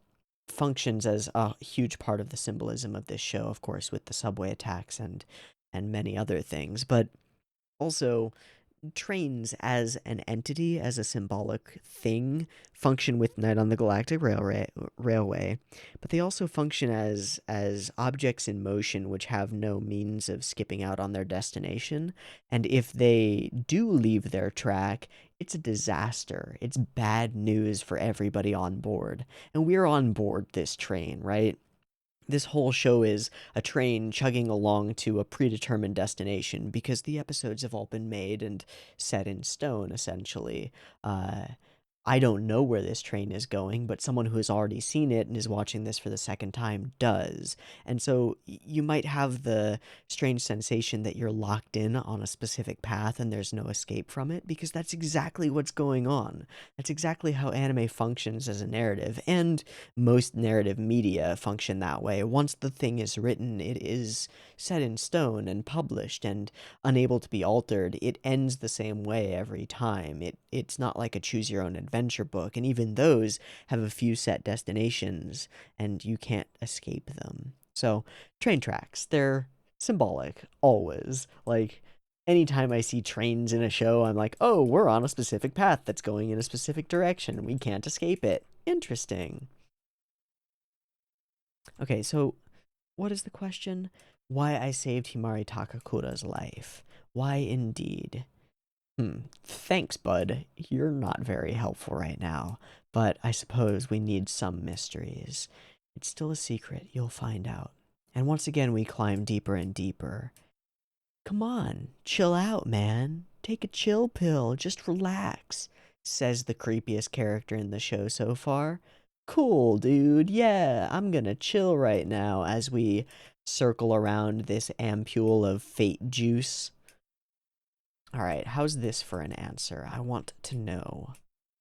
functions as a huge part of the symbolism of this show, of course, with the subway attacks and many other things, but also trains as an entity, as a symbolic thing, function with Night on the Galactic Railway, but they also function as objects in motion which have no means of skipping out on their destination. And if they do leave their track, it's a disaster. It's bad news for everybody on board. And we're on board this train, right? This whole show is a train chugging along to a predetermined destination because the episodes have all been made and set in stone, essentially. I don't know where this train is going, but someone who has already seen it and is watching this for the second time does. And so you might have the strange sensation that you're locked in on a specific path and there's no escape from it, because that's exactly what's going on. That's exactly how anime functions as a narrative, and most narrative media function that way. Once the thing is written, it is set in stone and published and unable to be altered. It ends the same way every time. It's not like a choose your own adventure book, and even those have a few set destinations and you can't escape them. So, train tracks, they're symbolic always. Like, anytime I see trains in a show, I'm like, oh, we're on a specific path that's going in a specific direction. We can't escape it. Interesting. Okay, so what is the question? Why I saved Himari Takakura's life. Why indeed? Thanks, bud. You're not very helpful right now, but I suppose we need some mysteries. It's still a secret, you'll find out. And once again, we climb deeper and deeper. Come on, chill out, man. Take a chill pill, just relax, says the creepiest character in the show so far. Cool, dude. Yeah, I'm gonna chill right now as we circle around this ampule of fate juice. Alright, how's this for an answer? I want to know,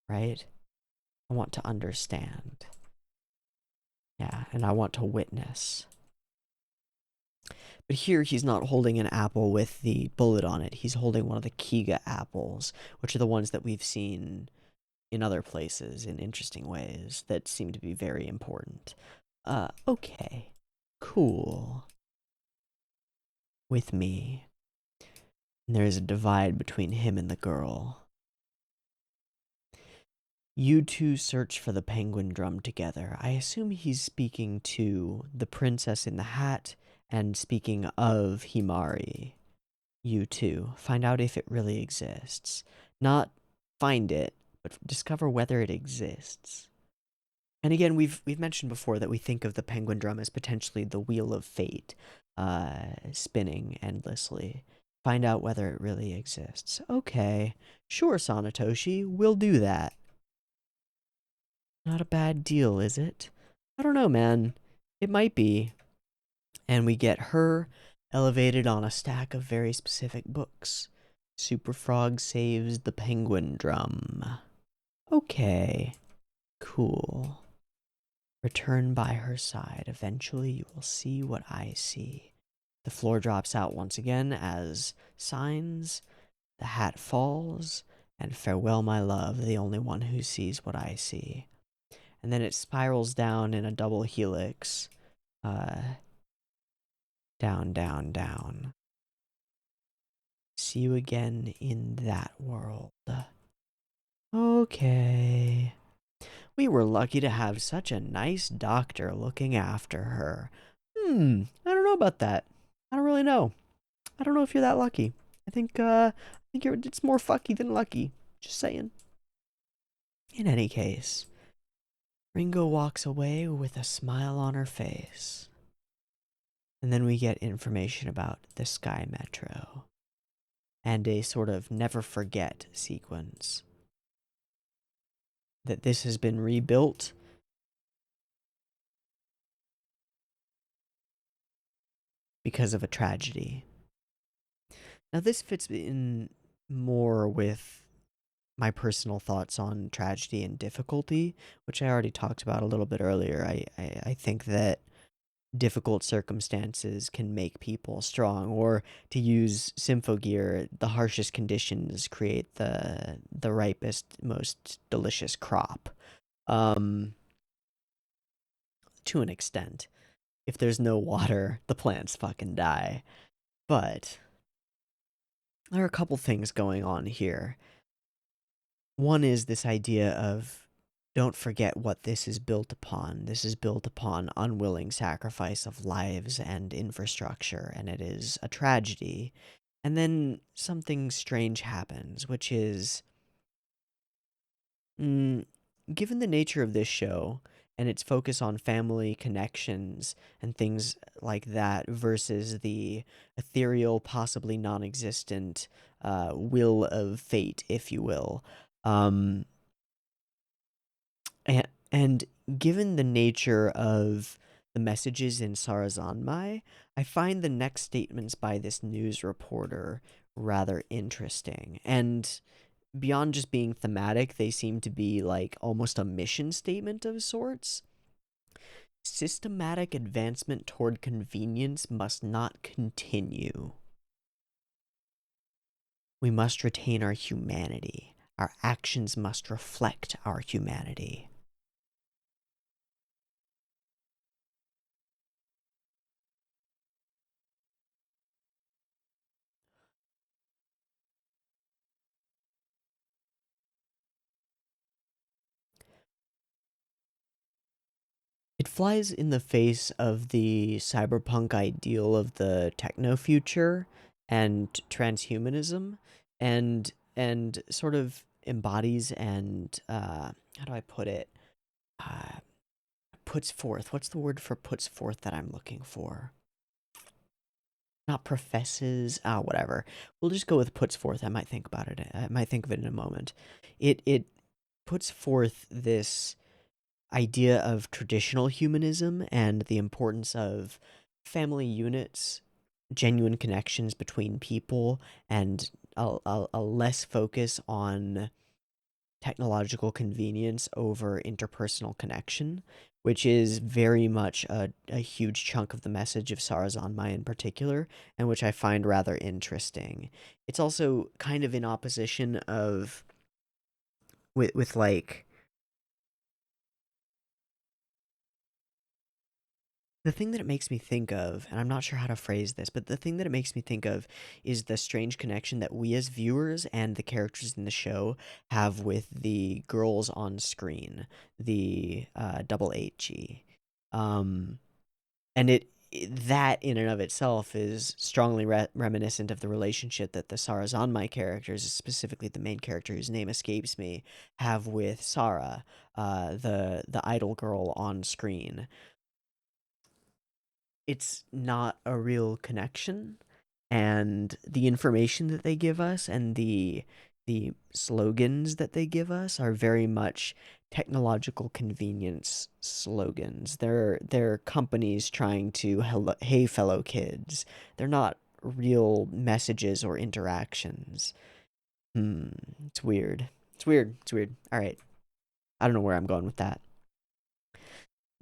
right? I want to understand. Yeah, and I want to witness. But here he's not holding an apple with the bullet on it. He's holding one of the Kiga apples, which are the ones that we've seen in other places in interesting ways that seem to be very important. Okay. Cool. With me. And there is a divide between him and the girl. You two search for the Penguindrum together. I assume he's speaking to the princess in the hat and speaking of Himari. You two find out if it really exists. Not find it, but discover whether it exists. And again, we've mentioned before that we think of the Penguindrum as potentially the wheel of fate, spinning endlessly. Find out whether it really exists. Okay, sure, Sanetoshi, we'll do that. Not a bad deal, is it? I don't know, man. It might be. And we get her elevated on a stack of very specific books. Super Frog saves the Penguindrum. Okay, cool. Return by her side. Eventually you will see what I see. The floor drops out once again as signs. The hat falls. And farewell, my love, the only one who sees what I see. And then it spirals down in a double helix. Down, down, down. See you again in that world. Okay. We were lucky to have such a nice doctor looking after her. I don't know about that. I don't really know. I don't know if you're that lucky. I think it's more fucky than lucky. Just saying. In any case, Ringo walks away with a smile on her face. And then we get information about the Sky Metro and a sort of never forget sequence. That this has been rebuilt because of a tragedy. Now, this fits in more with my personal thoughts on tragedy and difficulty, which I already talked about a little bit earlier. I think that difficult circumstances can make people strong, or to use Symphogear, the harshest conditions create the ripest, most delicious crop. Um, to an extent. If there's no water, the plants fucking die. But there are a couple things going on here. One is this idea of don't forget what this is built upon. This is built upon unwilling sacrifice of lives and infrastructure, and it is a tragedy. And then something strange happens, which is, given the nature of this show and its focus on family connections and things like that versus the ethereal, possibly non-existent will of fate, if you will. Um, and given the nature of the messages in Sarazanmai, I find the next statements by this news reporter rather interesting. And beyond just being thematic, they seem to be like almost a mission statement of sorts. Systematic advancement toward convenience must not continue. We must retain our humanity. Our actions must reflect our humanity. It flies in the face of the cyberpunk ideal of the techno future and transhumanism, and sort of embodies and how do I put it? Uh, Puts forth. What's the word for puts forth that I'm looking for? Not professes. Whatever. We'll just go with puts forth. I might think about it. I might think of it in a moment. It puts forth this idea of traditional humanism and the importance of family units, genuine connections between people, and a less focus on technological convenience over interpersonal connection, which is very much a huge chunk of the message of Sarazanmai in particular, and which I find rather interesting. It's also kind of in opposition of with like the thing that it makes me think of, and I'm not sure how to phrase this, but the thing that it makes me think of is the strange connection that we as viewers and the characters in the show have with the girls on screen, the double HE. Um, and that in and of itself is strongly reminiscent of the relationship that the Sarazanmai characters, specifically the main character whose name escapes me, have with Sara, the idol girl on screen. It's not a real connection, and the information that they give us and the slogans that they give us are very much technological convenience slogans. They're companies trying to hey fellow kids. They're not real messages or interactions. It's weird. It's weird. It's weird. All right. I don't know where I'm going with that.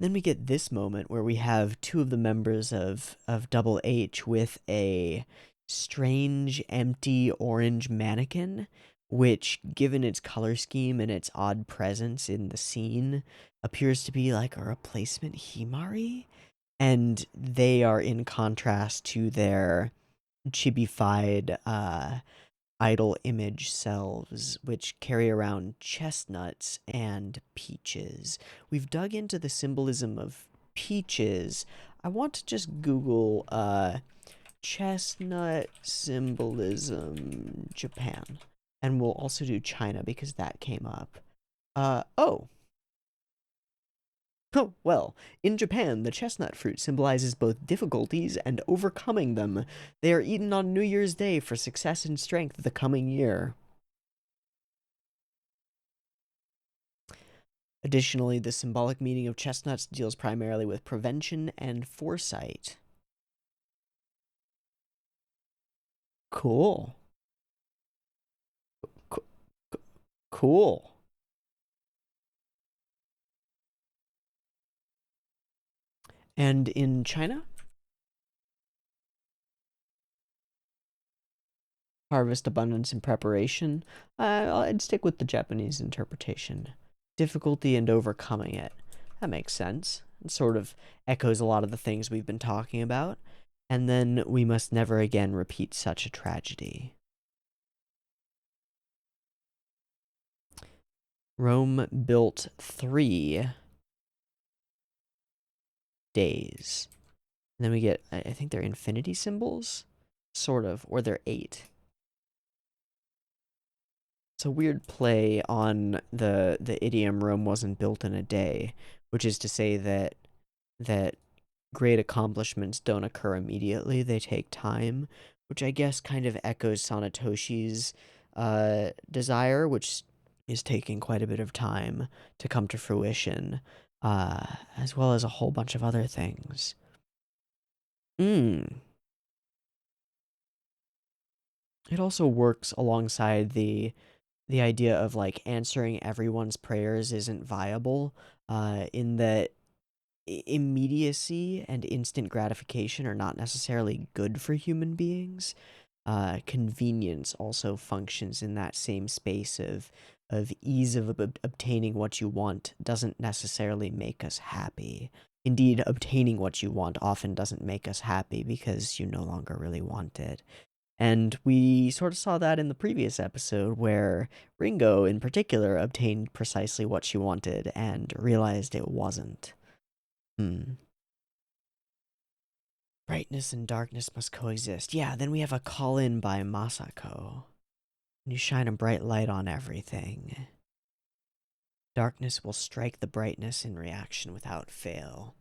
Then we get this moment where we have two of the members of Double H with a strange, empty orange mannequin, which, given its color scheme and its odd presence in the scene, appears to be like a replacement Himari. And they are in contrast to their chibified idol image selves, which carry around chestnuts and peaches. We've dug into the symbolism of peaches. I want to just Google chestnut symbolism Japan. And we'll also do China because that came up. Oh, Oh, well, in Japan, the chestnut fruit symbolizes both difficulties and overcoming them. They are eaten on New Year's Day for success and strength the coming year. Additionally, the symbolic meaning of chestnuts deals primarily with prevention and foresight. Cool. Cool. And in China, harvest, abundance, and preparation. I'd stick with the Japanese interpretation. Difficulty and overcoming it. That makes sense. It sort of echoes a lot of the things we've been talking about. And then we must never again repeat such a tragedy. Rome built 3 days. And then we get, I think they're infinity symbols? Sort of, or they're 8. It's a weird play on the idiom Rome wasn't built in a day, which is to say that great accomplishments don't occur immediately, they take time, which I guess kind of echoes Sanetoshi's desire, which is taking quite a bit of time to come to fruition, as well as a whole bunch of other things. It also works alongside the idea of like answering everyone's prayers isn't viable, in that immediacy and instant gratification are not necessarily good for human beings. Convenience also functions in that same space of ease of obtaining what you want doesn't necessarily make us happy. Indeed, obtaining what you want often doesn't make us happy because you no longer really want it. And we sort of saw that in the previous episode where Ringo, in particular, obtained precisely what she wanted and realized it wasn't. Brightness and darkness must coexist. Yeah, then we have a call in by Masako. You shine a bright light on everything. Darkness will strike the brightness in reaction without fail.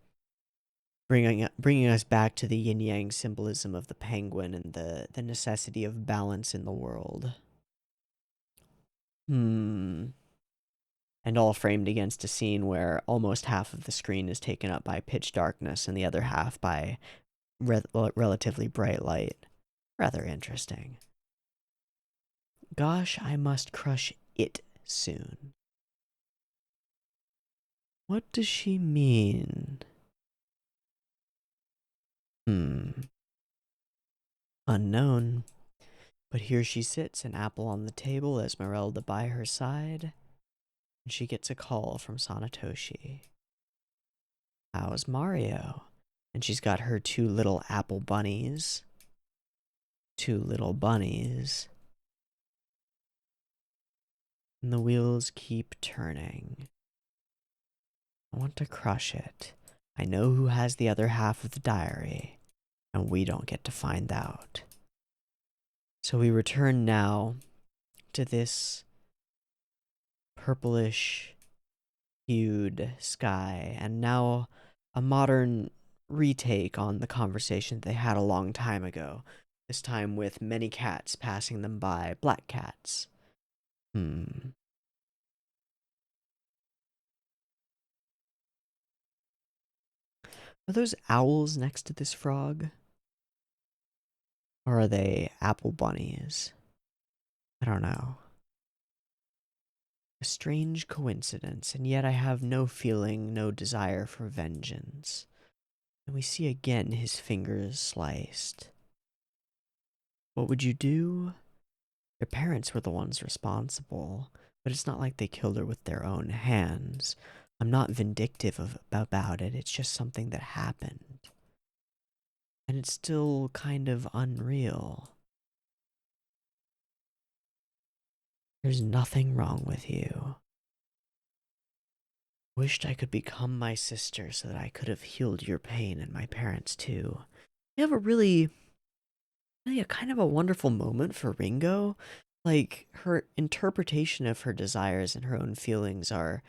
Bringing us back to the yin-yang symbolism of the penguin and the necessity of balance in the world. And all framed against a scene where almost half of the screen is taken up by pitch darkness and the other half by relatively bright light. Rather interesting. Gosh, I must crush it soon. What does she mean? Unknown. But here she sits, an apple on the table, Esmeralda by her side, and she gets a call from Sanetoshi. How's Mario? And she's got her two little apple bunnies. Two little bunnies. And the wheels keep turning. I want to crush it. I know who has the other half of the diary, and we don't get to find out. So we return now to this purplish hued sky, and now a modern retake on the conversation they had a long time ago. This time with many cats passing them by, black cats. Are those owls next to this frog? Or are they apple bunnies? I don't know. A strange coincidence, and yet I have no feeling, no desire for vengeance. And we see again his fingers sliced. What would you do? Your parents were the ones responsible, but it's not like they killed her with their own hands. I'm not vindictive about it, it's just something that happened. And it's still kind of unreal. There's nothing wrong with you. Wished I could become my sister so that I could have healed your pain and my parents too. You have a really a kind of a wonderful moment for Ringo. Like, her interpretation of her desires and her own feelings are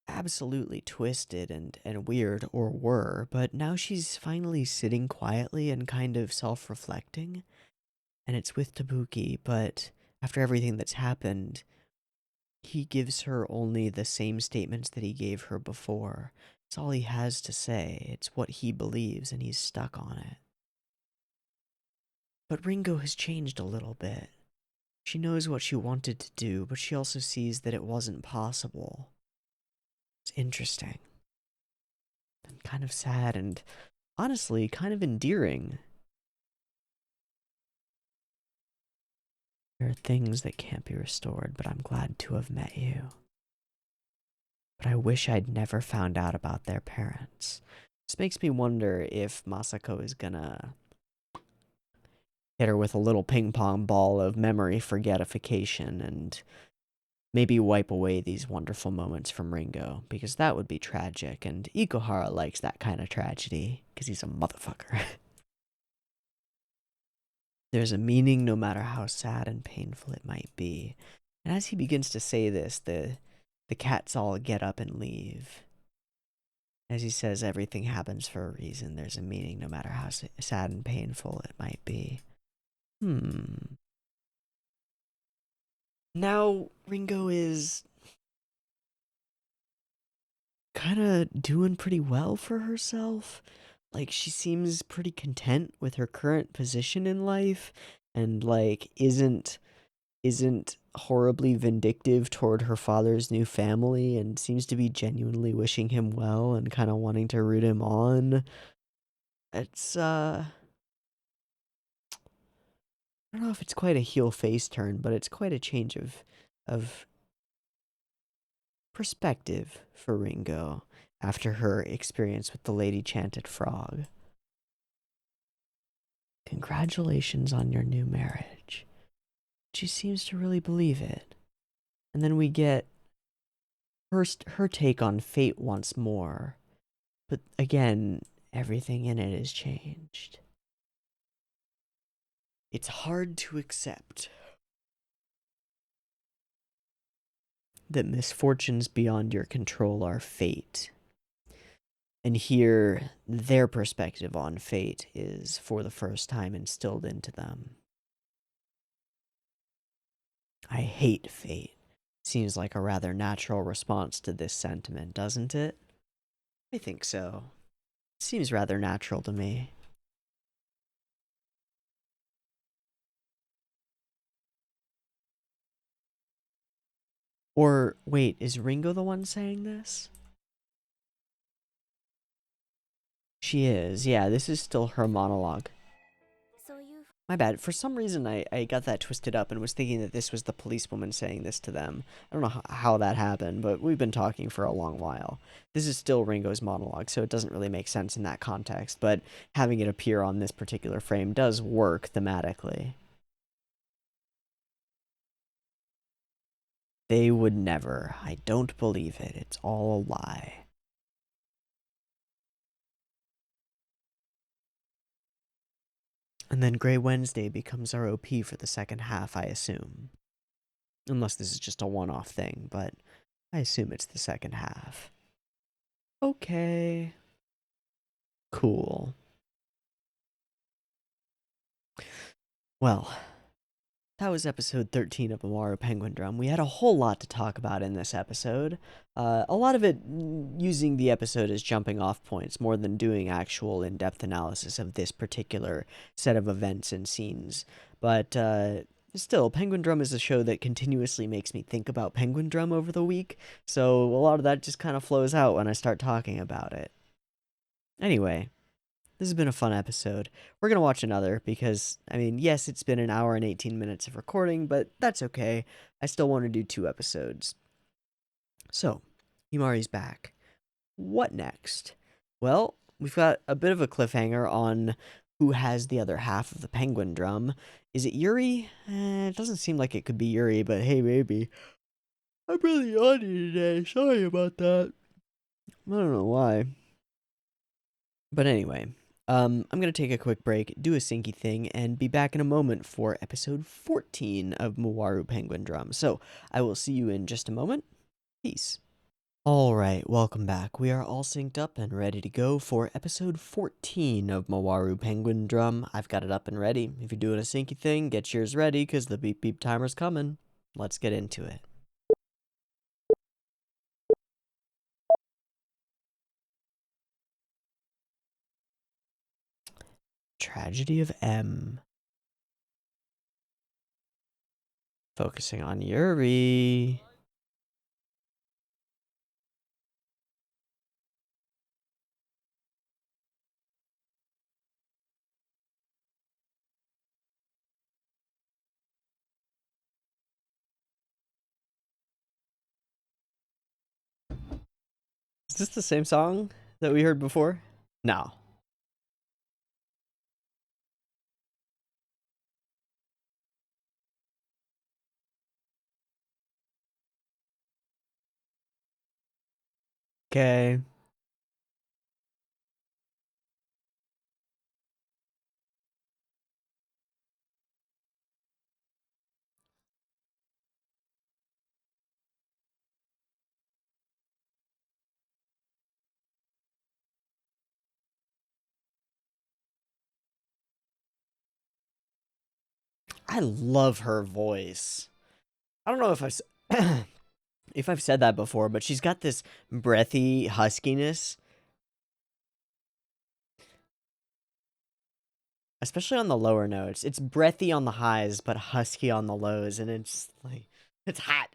absolutely twisted and weird, or were, but now she's finally sitting quietly and kind of self-reflecting, and it's with Tabuki, but after everything that's happened, he gives her only the same statements that he gave her before. It's all he has to say. It's what he believes, and he's stuck on it. But Ringo has changed a little bit. She knows what she wanted to do, but she also sees that it wasn't possible. It's interesting. And kind of sad and, honestly, kind of endearing. There are things that can't be restored, but I'm glad to have met you. But I wish I'd never found out about their parents. This makes me wonder if Masako is gonna hit her with a little ping pong ball of memory forgetification and maybe wipe away these wonderful moments from Ringo, because that would be tragic, and Ikuhara likes that kind of tragedy, because he's a motherfucker. There's a meaning no matter how sad and painful it might be. And as he begins to say this, the cats all get up and leave. As he says, everything happens for a reason. There's a meaning no matter how sad and painful it might be. Now, Ringo is kind of doing pretty well for herself. Like, she seems pretty content with her current position in life, and like isn't horribly vindictive toward her father's new family, and seems to be genuinely wishing him well and kind of wanting to root him on. It's I don't know if it's quite a heel face turn, but it's quite a change of perspective for Ringo after her experience with the Lady Chanted Frog. Congratulations on your new marriage. She seems to really believe it. And then we get first her take on fate once more. But again, everything in it is changed. It's hard to accept that misfortunes beyond your control are fate. And here, their perspective on fate is, for the first time, instilled into them. I hate fate. Seems like a rather natural response to this sentiment, doesn't it? I think so. Seems rather natural to me. Or, wait, is Ringo the one saying this? She is. Yeah, this is still her monologue. My bad. For some reason, I got that twisted up and was thinking that this was the policewoman saying this to them. I don't know how that happened, but we've been talking for a long while. This is still Ringo's monologue, so it doesn't really make sense in that context, but having it appear on this particular frame does work thematically. They would never. I don't believe it. It's all a lie. And then Grey Wednesday becomes our OP for the second half, I assume. Unless this is just a one-off thing, but I assume it's the second half. Okay. Cool. Well, that was episode 13 of Mawaru Penguindrum. We had a whole lot to talk about in this episode. A lot of it using the episode as jumping off points more than doing actual in-depth analysis of this particular set of events and scenes. But still, Penguindrum is a show that continuously makes me think about Penguindrum over the week, so a lot of that just kind of flows out when I start talking about it. Anyway, this has been a fun episode. We're going to watch another because, I mean, yes, it's been an hour and 18 minutes of recording, but that's okay. I still want to do 2 episodes. So, Himari's back. What next? Well, we've got a bit of a cliffhanger on who has the other half of the Penguindrum. Is it Yuri? It doesn't seem like it could be Yuri, but hey, maybe. I'm really yawny today. Sorry about that. I don't know why. But anyway, I'm going to take a quick break, do a syncy thing, and be back in a moment for episode 14 of Mawaru Penguindrum. So, I will see you in just a moment. Peace. Alright, welcome back. We are all synced up and ready to go for episode 14 of Mawaru Penguindrum. I've got it up and ready. If you're doing a syncy thing, get yours ready, because the beep beep timer's coming. Let's get into it. Tragedy of M. Focusing on Yuri. Is this the same song that we heard before? No. Okay. I love her voice. I don't know if if I've said that before, but she's got this breathy huskiness, especially on the lower notes. It's breathy on the highs, but husky on the lows, and it's like it's hot,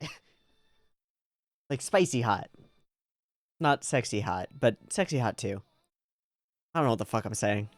like spicy hot, not sexy hot, but sexy hot too. I don't know what the fuck I'm saying.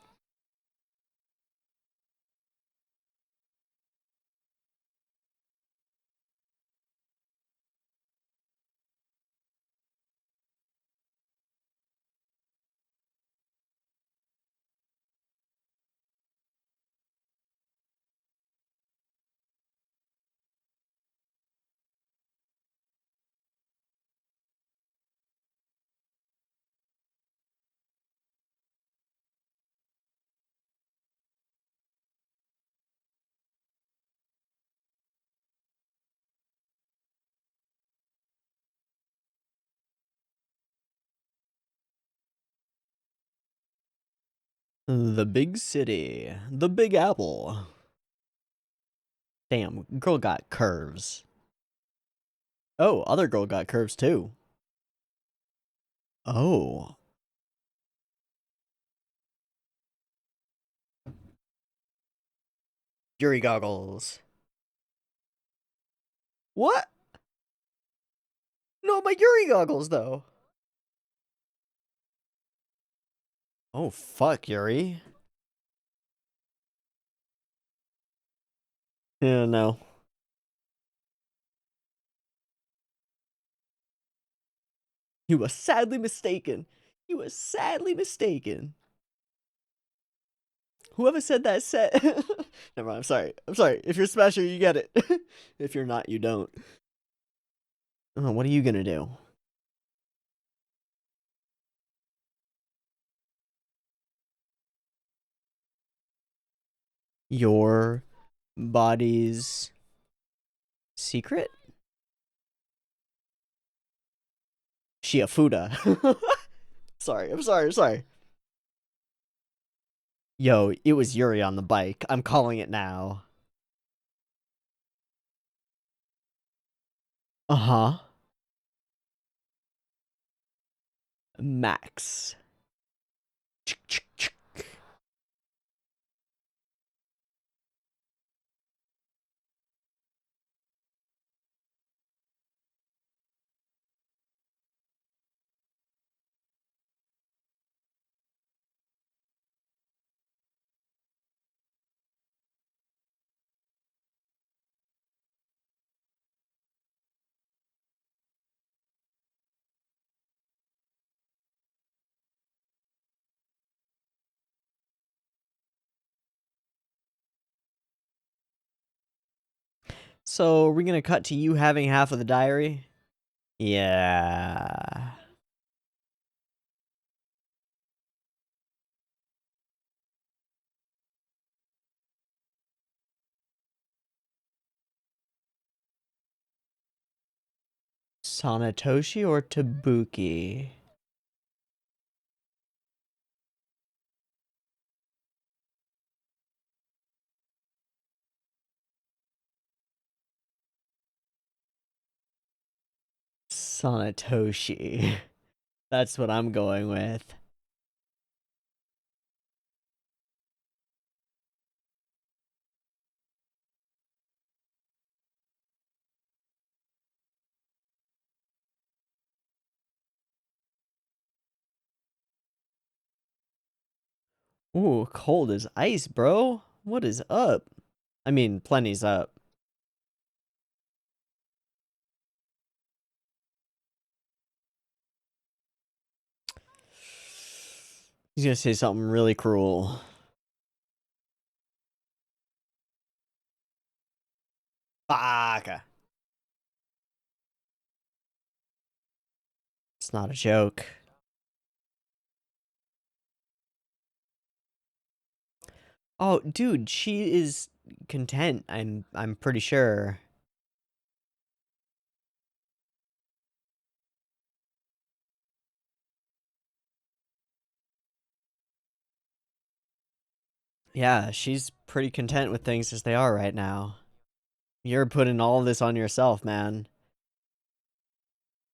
The big city, the Big Apple. Damn, girl got curves. Oh, other girl got curves too. Oh. Yuri goggles. What? No, my Yuri goggles though. Oh, fuck, Yuri. Yeah, no. You were sadly mistaken. You were sadly mistaken. Whoever said that said. Never mind. I'm sorry. I'm sorry. If you're a Smasher, you get it. If you're not, you don't. Oh, what are you gonna do? Your body's secret? Shiafuda. Sorry. I'm sorry. I'm sorry. Yo, it was Yuri on the bike. I'm calling it now. Uh huh. Max. So, we're gonna cut to you having half of the diary? Yeah. Sanetoshi or Tabuki? Sanetoshi. That's what I'm going with. Ooh, cold as ice, bro. What is up? I mean, plenty's up. He's gonna say something really cruel. Fuck. It's not a joke. Oh, dude, she is content. I'm pretty sure. Yeah, she's pretty content with things as they are right now. You're putting all this on yourself, man.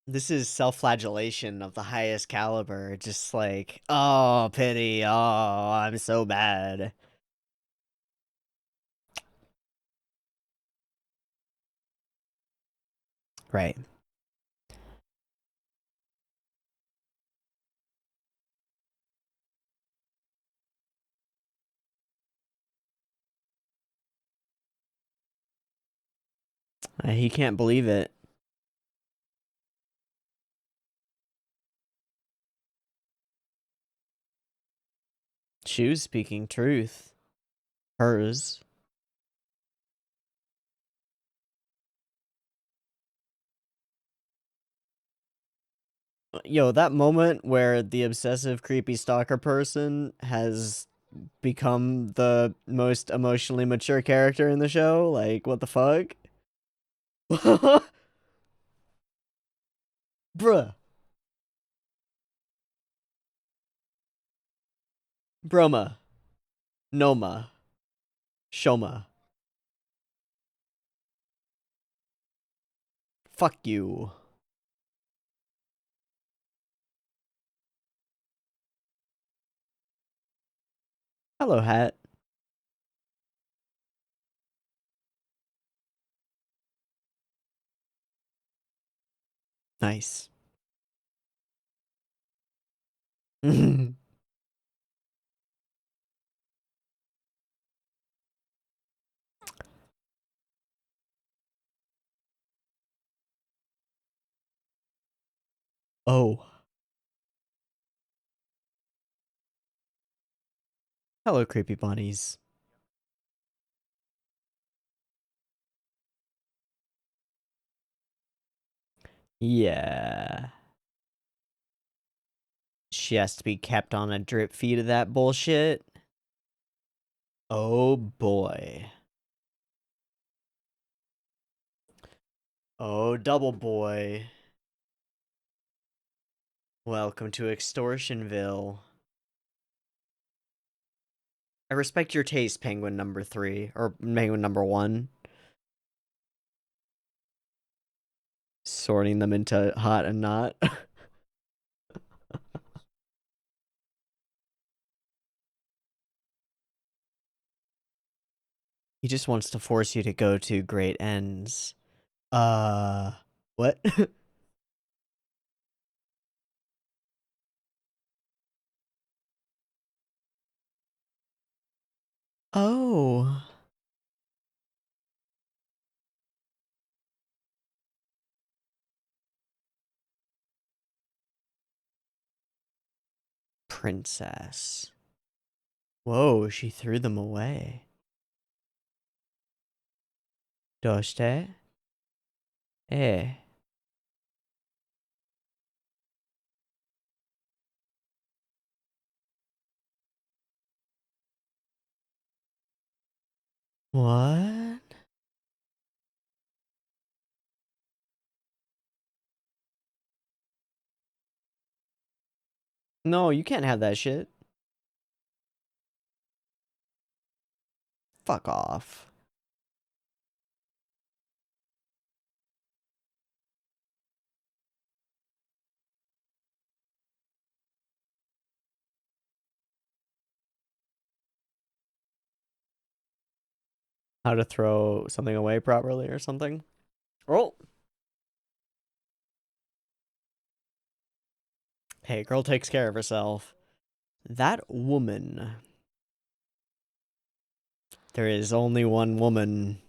This is self-flagellation of the highest caliber. Just like, oh, pity. Oh, I'm so bad. Right. He can't believe it. She was speaking truth. Hers. Yo, that moment where the obsessive, creepy stalker person has become the most emotionally mature character in the show. Like, what the fuck? Bruh. Broma. Noma. Shoma. Fuck you. Hello, hat. Nice. Oh. Hello, creepy bunnies. Yeah. She has to be kept on a drip feed of that bullshit. Oh boy. Oh, double boy. Welcome to Extortionville. I respect your taste, Penguin number 3. Or Penguin number 1. Sorting them into hot and not. He just wants to force you to go to great ends. What? Oh. Princess. Whoa, she threw them away. Doste? Eh. What? No, you can't have that shit. Fuck off. How to throw something away properly or something? Oh. Hey, girl takes care of herself. That woman. There is only one woman.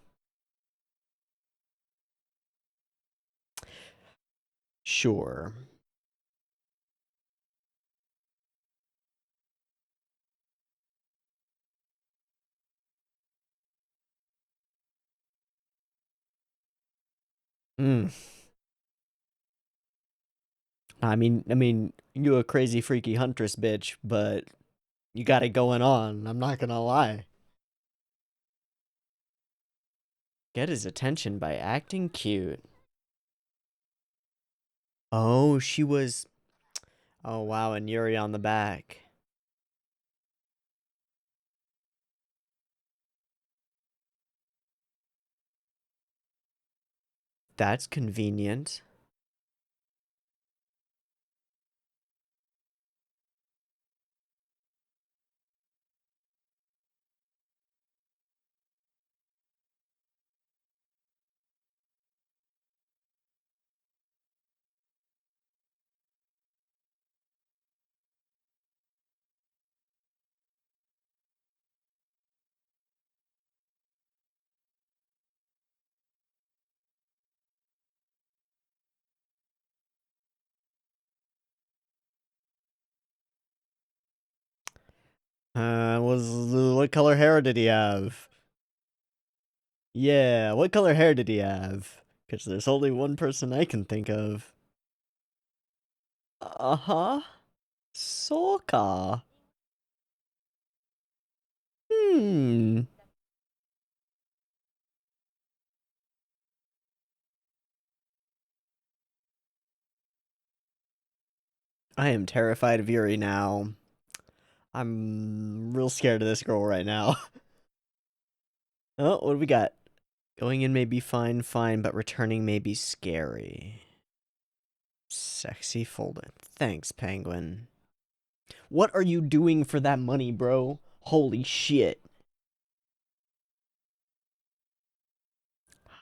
Sure. Hmm. I mean, you a crazy freaky huntress bitch, but you got it going on. I'm not gonna lie. Get his attention by acting cute. Oh, she was. Oh wow, and Yuri on the back. That's convenient. What color hair did he have? Yeah, what color hair did he have? Because there's only one person I can think of. Uh-huh. Soka. Hmm. I am terrified of Yuri now. I'm real scared of this girl right now. Oh, what do we got? Going in may be fine, but returning may be scary. Sexy folded. Thanks, Penguin. What are you doing for that money, bro? Holy shit.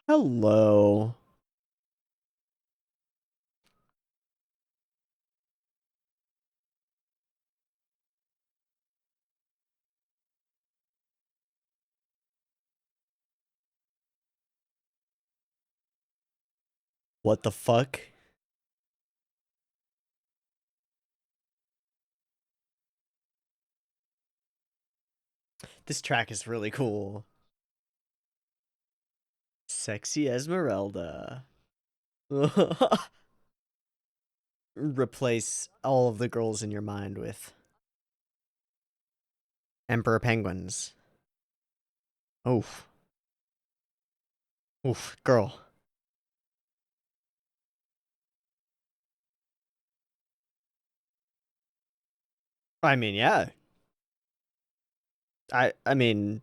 Hello. What the fuck? This track is really cool. Sexy Esmeralda. Replace all of the girls in your mind with Emperor Penguins. Oof. Oof, girl. I mean, yeah. I mean,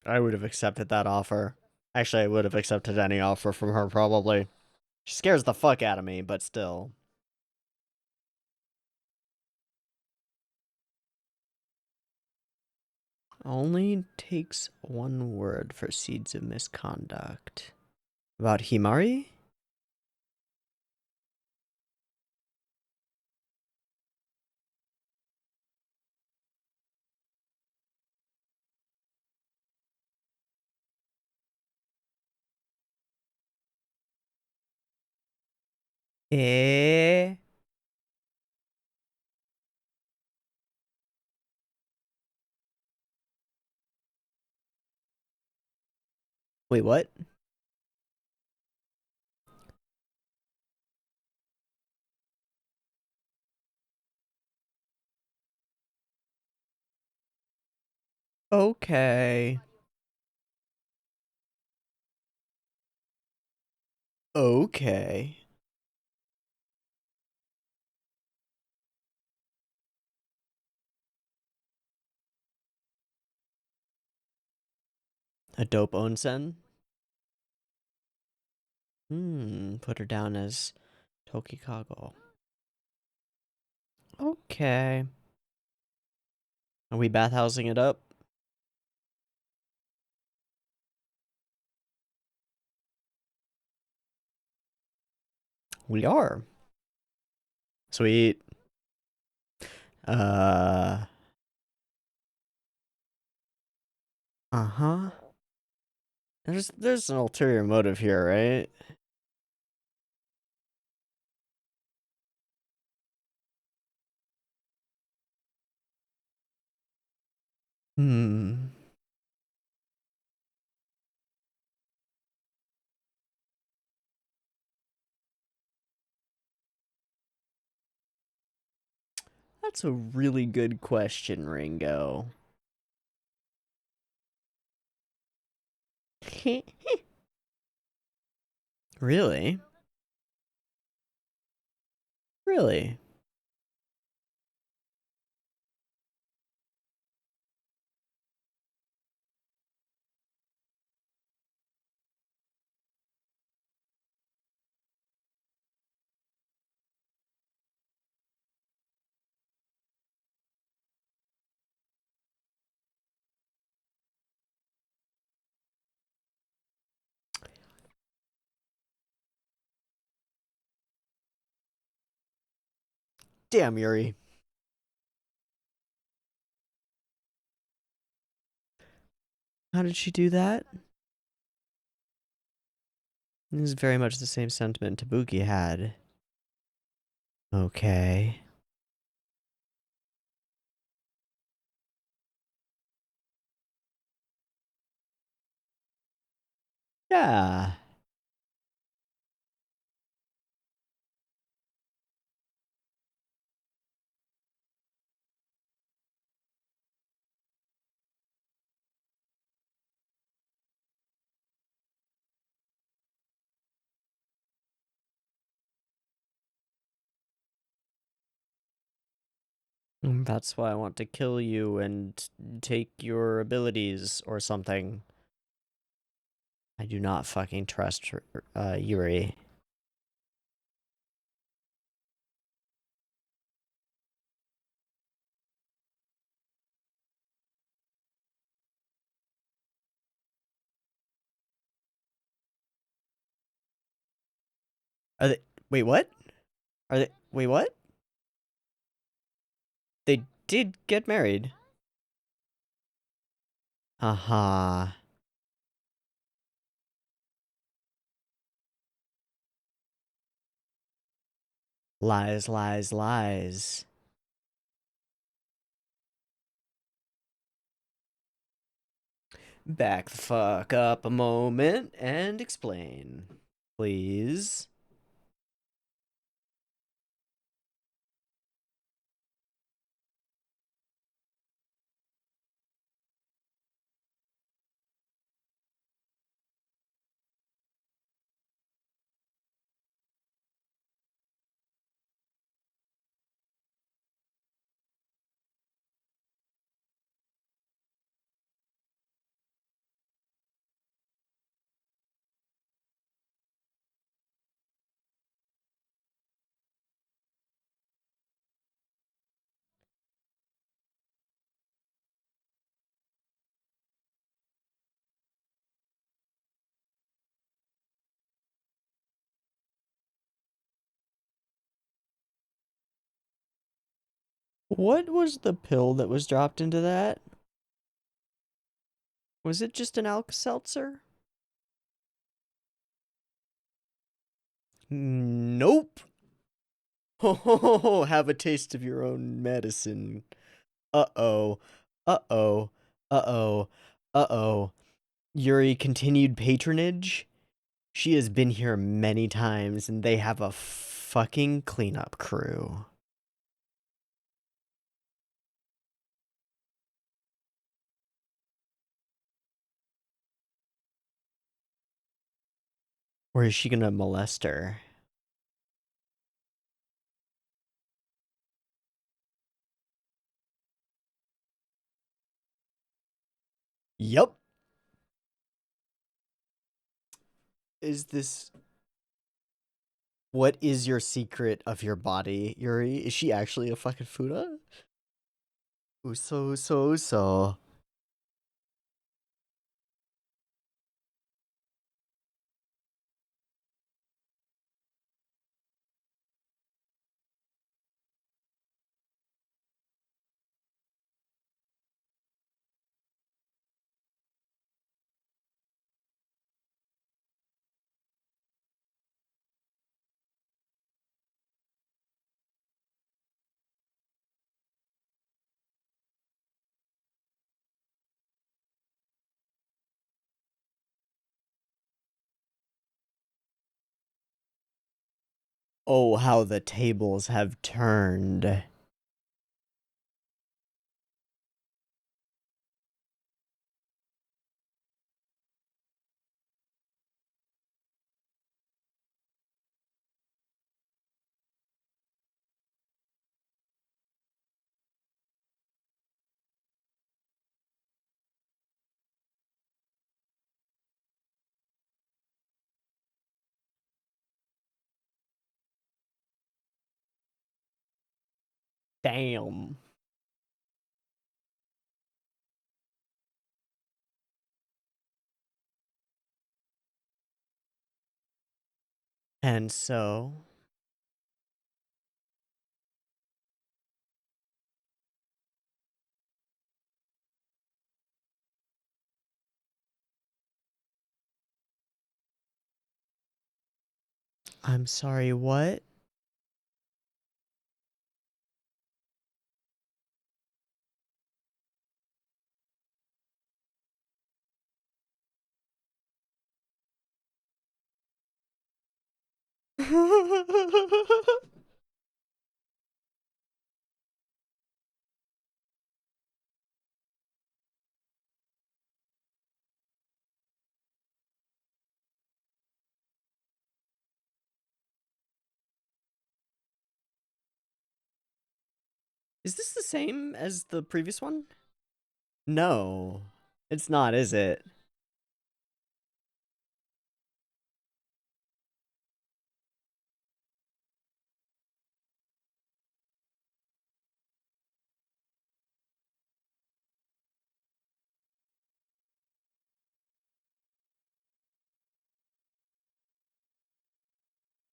I would have accepted that offer. Actually, I would have accepted any offer from her, probably. She scares the fuck out of me, but still. Only takes one word for seeds of misconduct. About Himari? Eh? Wait, what? Okay. Okay. A dope onsen? Put her down as Tokikago. Okay. Are we bathhousing it up? We are. Sweet. Uh. Uh-huh. There's an ulterior motive here, right? Hmm. That's a really good question, Ringo. Really? Really? Damn, Yuri. How did she do that? This is very much the same sentiment Tabuki had. Okay. Yeah. That's why I want to kill you and take your abilities or something. I do not fucking trust Yuri. Are they? Wait, what? Are they? Wait, what? They did get married. Haha. Lies, lies, lies. Back the fuck up a moment and explain. Please. What was the pill that was dropped into that? Was it just an Alka-Seltzer? Nope. Oh, have a taste of your own medicine. Uh-oh. Uh-oh. Uh-oh. Uh-oh. Yuri continued patronage? She has been here many times, and they have a fucking cleanup crew. Or is she gonna molest her? Yup. Is this... What is your secret of your body, Yuri? Is she actually a fucking Fuda? Uso, uso, uso. Oh, how the tables have turned. Damn. And so... I'm sorry, what? Is this the same as the previous one? No. It's not, is it?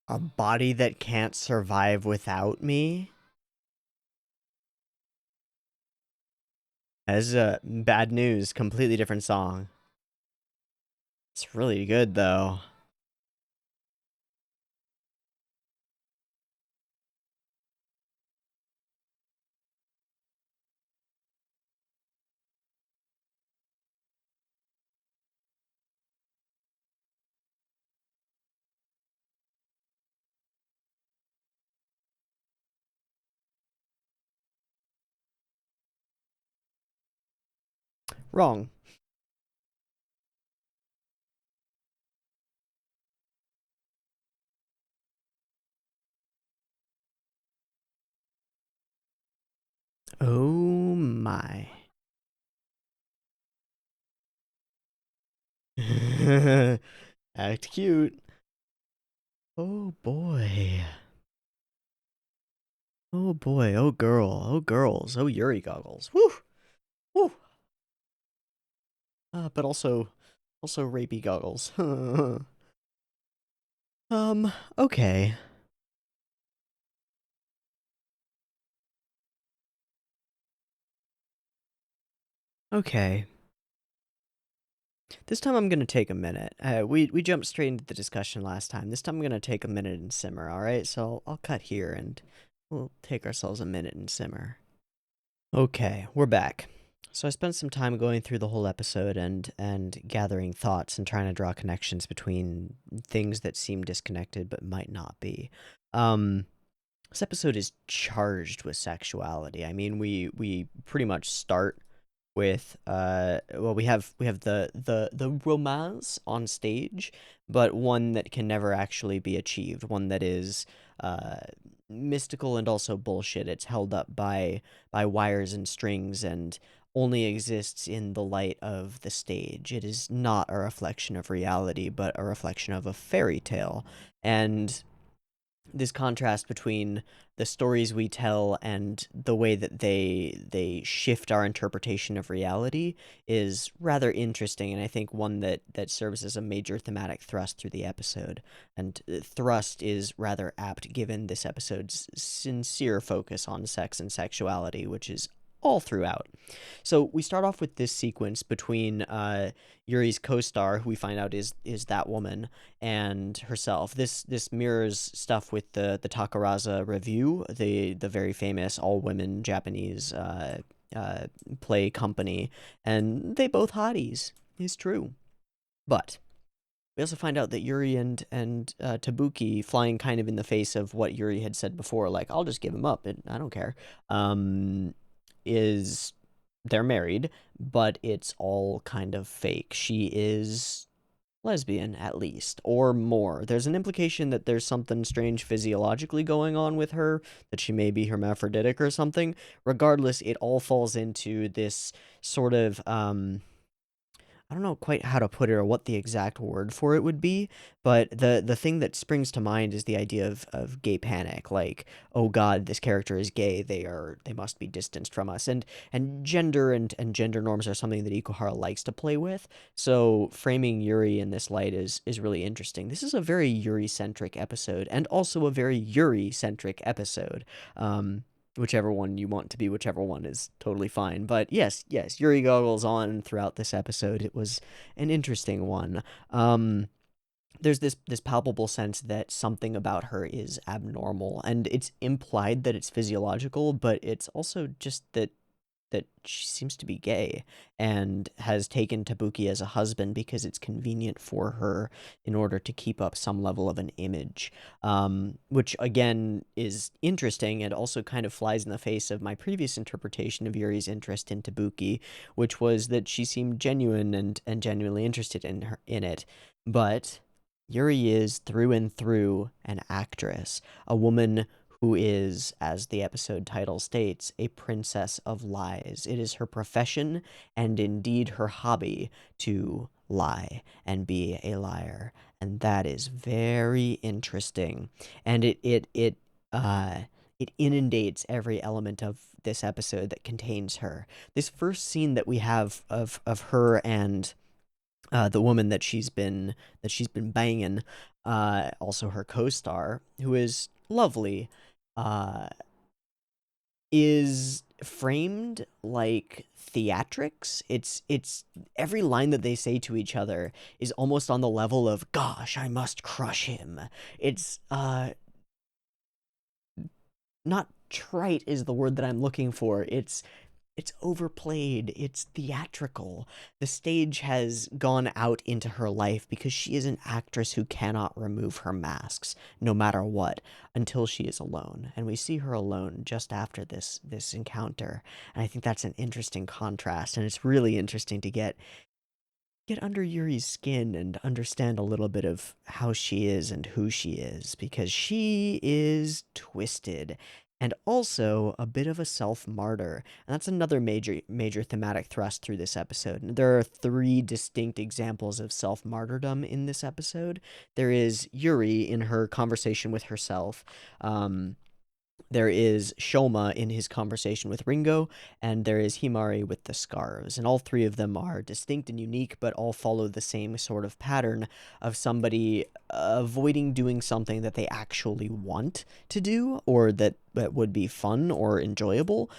A body that can't survive without me? That is bad news. Completely different song. It's really good, though. wrong. Oh my. Act cute. Oh boy. Oh boy. Oh girl. Oh girls. Oh Yuri goggles. Woo. Woo. But also rapey goggles. Okay. Okay. This time I'm gonna take a minute. We jumped straight into the discussion last time. This time I'm gonna take a minute and simmer. All right, so I'll cut here and we'll take ourselves a minute and simmer. Okay, we're back. So I spent some time going through the whole episode and gathering thoughts and trying to draw connections between things that seem disconnected but might not be. Um, this episode is charged with sexuality. I mean, we pretty much start with well, we have the romance on stage, but one that can never actually be achieved, one that is uh mystical and also bullshit. It's held up by wires and strings and only exists in the light of the stage. It is not a reflection of reality, but a reflection of a fairy tale. And this contrast between the stories we tell and the way that they shift our interpretation of reality is rather interesting, and I think one that serves as a major thematic thrust through the episode. And thrust is rather apt given this episode's sincere focus on sex and sexuality, which is all throughout. So we start off with this sequence between Yuri's co-star, who we find out is that woman, and herself. This mirrors stuff with the Takaraza Review, the very famous all women Japanese play company, and they both hotties. It's true, but we also find out that Yuri and Tabuki, flying kind of in the face of what Yuri had said before, like I'll just give him up, and I don't care. Is they're married, but it's all kind of fake. She is lesbian, at least, or more. There's an implication that there's something strange physiologically going on with her, that she may be hermaphroditic or something. Regardless, it all falls into this sort of I don't know quite how to put it or what the exact word for it would be, but the thing that springs to mind is the idea of gay panic, like, oh god, this character is gay, they must be distanced from us. And gender and gender norms are something that Ikuhara likes to play with. So framing Yuri in this light is really interesting. This is a very Yuri-centric episode, and also a very Yuri-centric episode. Whichever one you want to be, whichever one is totally fine. But yes, Yuri goggles on throughout this episode. It was an interesting one. There's this palpable sense that something about her is abnormal, and it's implied that it's physiological, but it's also just that she seems to be gay and has taken Tabuki as a husband because it's convenient for her in order to keep up some level of an image, which again is interesting and also kind of flies in the face of my previous interpretation of Yuri's interest in Tabuki, which was that she seemed genuine and genuinely interested in it. But Yuri is through and through an actress, a woman who is, as the episode title states, a princess of lies. It is her profession and indeed her hobby to lie and be a liar. And that is very interesting. And it inundates every element of this episode that contains her. This first scene that we have of her and the woman that she's been banging, also her co-star, who is lovely, uh, is framed like theatrics. It's every line that they say to each other is almost on the level of "Gosh, I must crush him." It's not trite is the word that I'm looking for. It's it's overplayed, it's theatrical. The stage has gone out into her life because she is an actress who cannot remove her masks, no matter what, until she is alone. And we see her alone just after this encounter. And I think that's an interesting contrast, and it's really interesting to get under Yuri's skin and understand a little bit of how she is and who she is, because she is twisted and also a bit of a self-martyr. And that's another major thematic thrust through this episode. And there are three distinct examples of self-martyrdom in this episode. There is Yuri in her conversation with herself. There is Shoma in his conversation with Ringo, and there is Himari with the scarves. And all three of them are distinct and unique, but all follow the same sort of pattern of somebody avoiding doing something that they actually want to do, or that would be fun or enjoyable,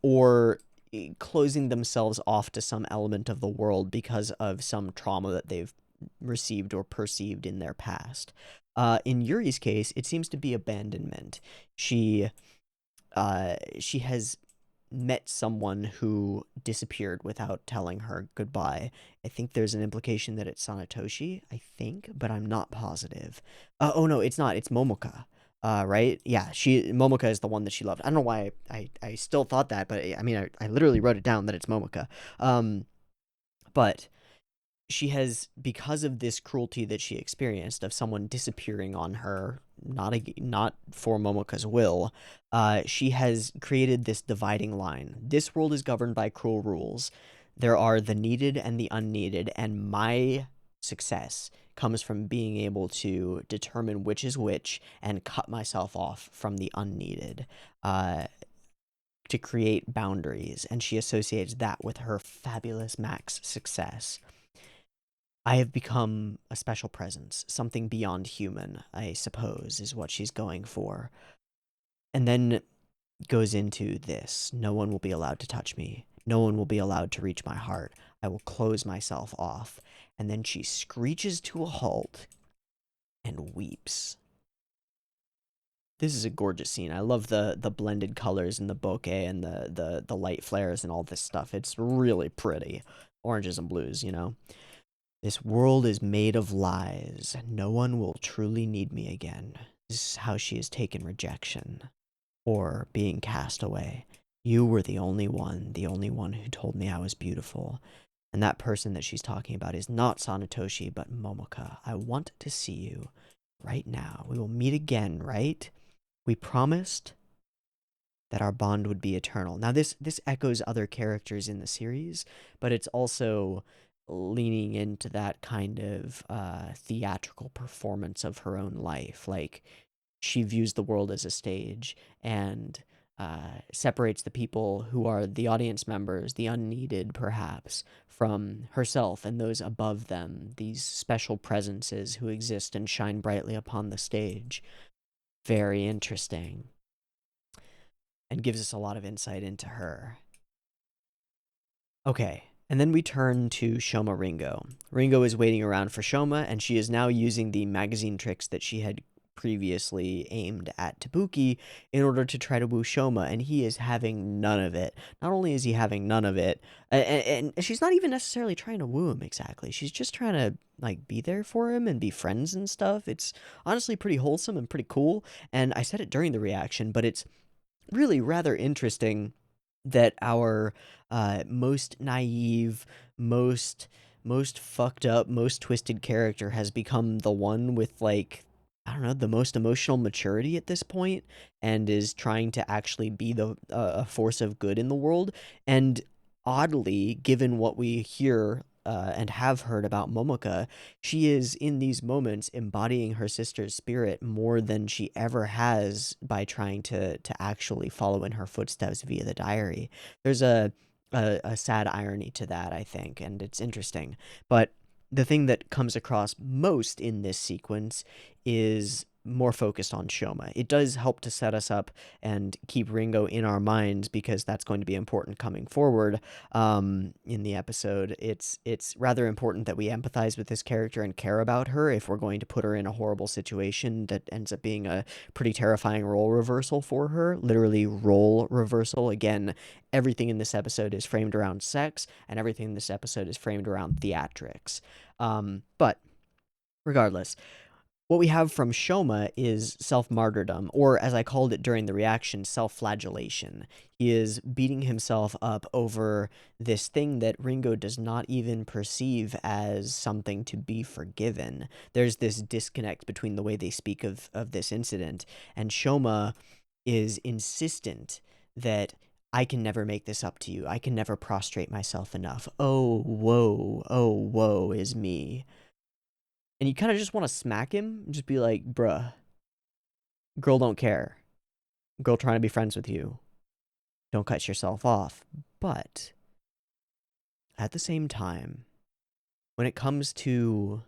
or closing themselves off to some element of the world because of some trauma that they've received or perceived in their past. In Yuri's case, it seems to be abandonment. She she has met someone who disappeared without telling her goodbye. I think there's an implication that it's Sanetoshi, I think, but I'm not positive. Oh no, it's not. It's Momoka. Right? Yeah, Momoka is the one that she loved. I don't know why I still thought that, but I mean, I literally wrote it down that it's Momoka. But she has, because of this cruelty that she experienced of someone disappearing on her, not for Momoka's will, she has created this dividing line. This world is governed by cruel rules. There are the needed and the unneeded, and my success comes from being able to determine which is which and cut myself off from the unneeded. To create boundaries, and she associates that with her fabulous max success. I have become a special presence, something beyond human, I suppose, is what she's going for. And then goes into this: no one will be allowed to touch me. No one will be allowed to reach my heart. I will close myself off. And then she screeches to a halt and weeps. This is a gorgeous scene. I love the blended colors in the bokeh and the light flares and all this stuff. It's really pretty. Oranges and blues, you know? This world is made of lies. No one will truly need me again. This is how she has taken rejection, or being cast away. You were the only one who told me I was beautiful. And that person that she's talking about is not Sanetoshi, but Momoka. I want to see you right now. We will meet again, right? We promised that our bond would be eternal. Now, this echoes other characters in the series, but it's also leaning into that kind of theatrical performance of her own life. Like, she views the world as a stage and separates the people who are the audience members, the unneeded perhaps, from herself and those above them, these special presences who exist and shine brightly upon the stage. Very interesting. And gives us a lot of insight into her. Okay, and then we turn to Shoma Ringo. Ringo is waiting around for Shoma, and she is now using the magazine tricks that she had previously aimed at Tabuki in order to try to woo Shoma, and he is having none of it. Not only is he having none of it, and she's not even necessarily trying to woo him exactly. She's just trying to, like, be there for him and be friends and stuff. It's honestly pretty wholesome and pretty cool, and I said it during the reaction, but it's really rather interesting that our most naive, most fucked up, most twisted character has become the one with, like, I don't know, the most emotional maturity at this point, and is trying to actually be the a force of good in the world. And oddly, given what we hear and have heard about Momoka, she is in these moments embodying her sister's spirit more than she ever has by trying to actually follow in her footsteps via the diary. There's a sad irony to that, I think, and it's interesting. But the thing that comes across most in this sequence is more focused on Shoma. It does help to set us up and keep Ringo in our minds because that's going to be important coming forward in the episode. It's rather important that we empathize with this character and care about her if we're going to put her in a horrible situation that ends up being a pretty terrifying role reversal for her. Literally role reversal. Again, everything in this episode is framed around sex, and everything in this episode is framed around theatrics. But regardless, what we have from Shoma is self-martyrdom, or as I called it during the reaction, self-flagellation. He is beating himself up over this thing that Ringo does not even perceive as something to be forgiven. There's this disconnect between the way they speak of this incident, and Shoma is insistent that I can never make this up to you. I can never prostrate myself enough. Oh, woe is me. And you kind of just want to smack him and just be like, bruh, girl don't care. Girl trying to be friends with you. Don't cut yourself off. But at the same time, when it comes to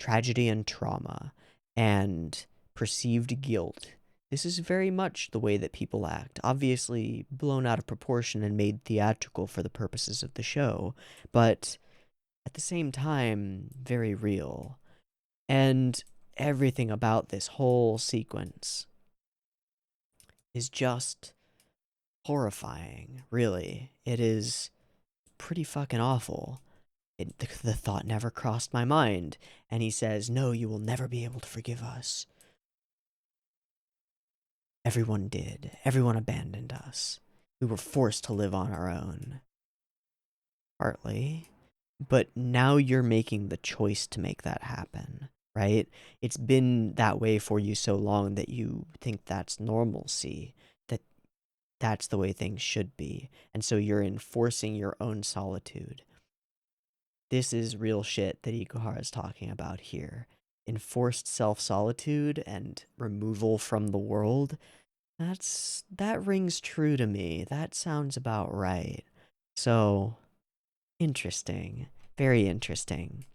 tragedy and trauma and perceived guilt, this is very much the way that people act. Obviously blown out of proportion and made theatrical for the purposes of the show, but at the same time, very real. And everything about this whole sequence is just horrifying, really. It is pretty fucking awful. The thought never crossed my mind. And he says, no, you will never be able to forgive us. Everyone did. Everyone abandoned us. We were forced to live on our own. Partly. But now you're making the choice to make that happen, right? It's been that way for you so long that you think that's normalcy, that that's the way things should be. And so you're enforcing your own solitude. This is real shit that Ikuhara is talking about here. Enforced self-solitude and removal from the world. That rings true to me. That sounds about right. So, interesting. Very interesting.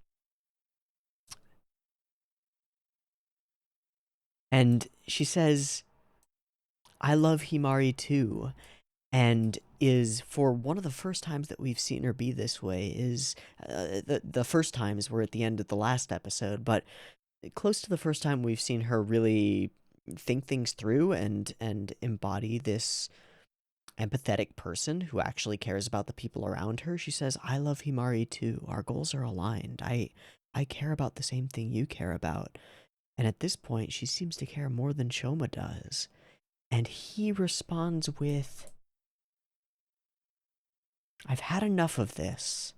And she says, I love Himari too. And is, for one of the first times that we've seen her be this way, is the first times were at the end of the last episode, but close to the first time we've seen her really think things through and embody this empathetic person who actually cares about the people around her. She says, I love Himari too. Our goals are aligned. I care about the same thing you care about. And at this point, she seems to care more than Shoma does. And he responds with, I've had enough of this.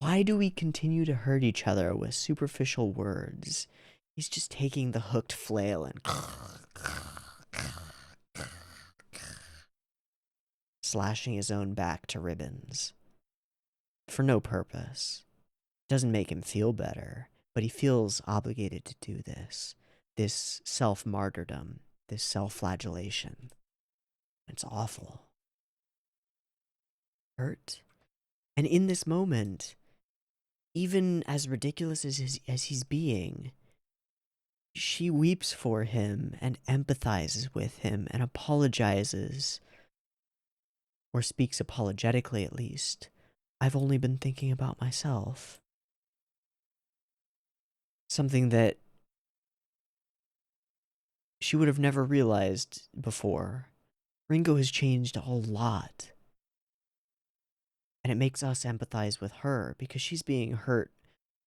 Why do we continue to hurt each other with superficial words? He's just taking the hooked flail and slashing his own back to ribbons. For no purpose. It doesn't make him feel better, but he feels obligated to do this. This self-martyrdom, this self-flagellation. It's awful. Hurt. And in this moment, even as ridiculous as he's being, she weeps for him and empathizes with him and apologizes, or speaks apologetically at least. I've only been thinking about myself. Something that she would have never realized before. Ringo has changed a lot. And it makes us empathize with her because she's being hurt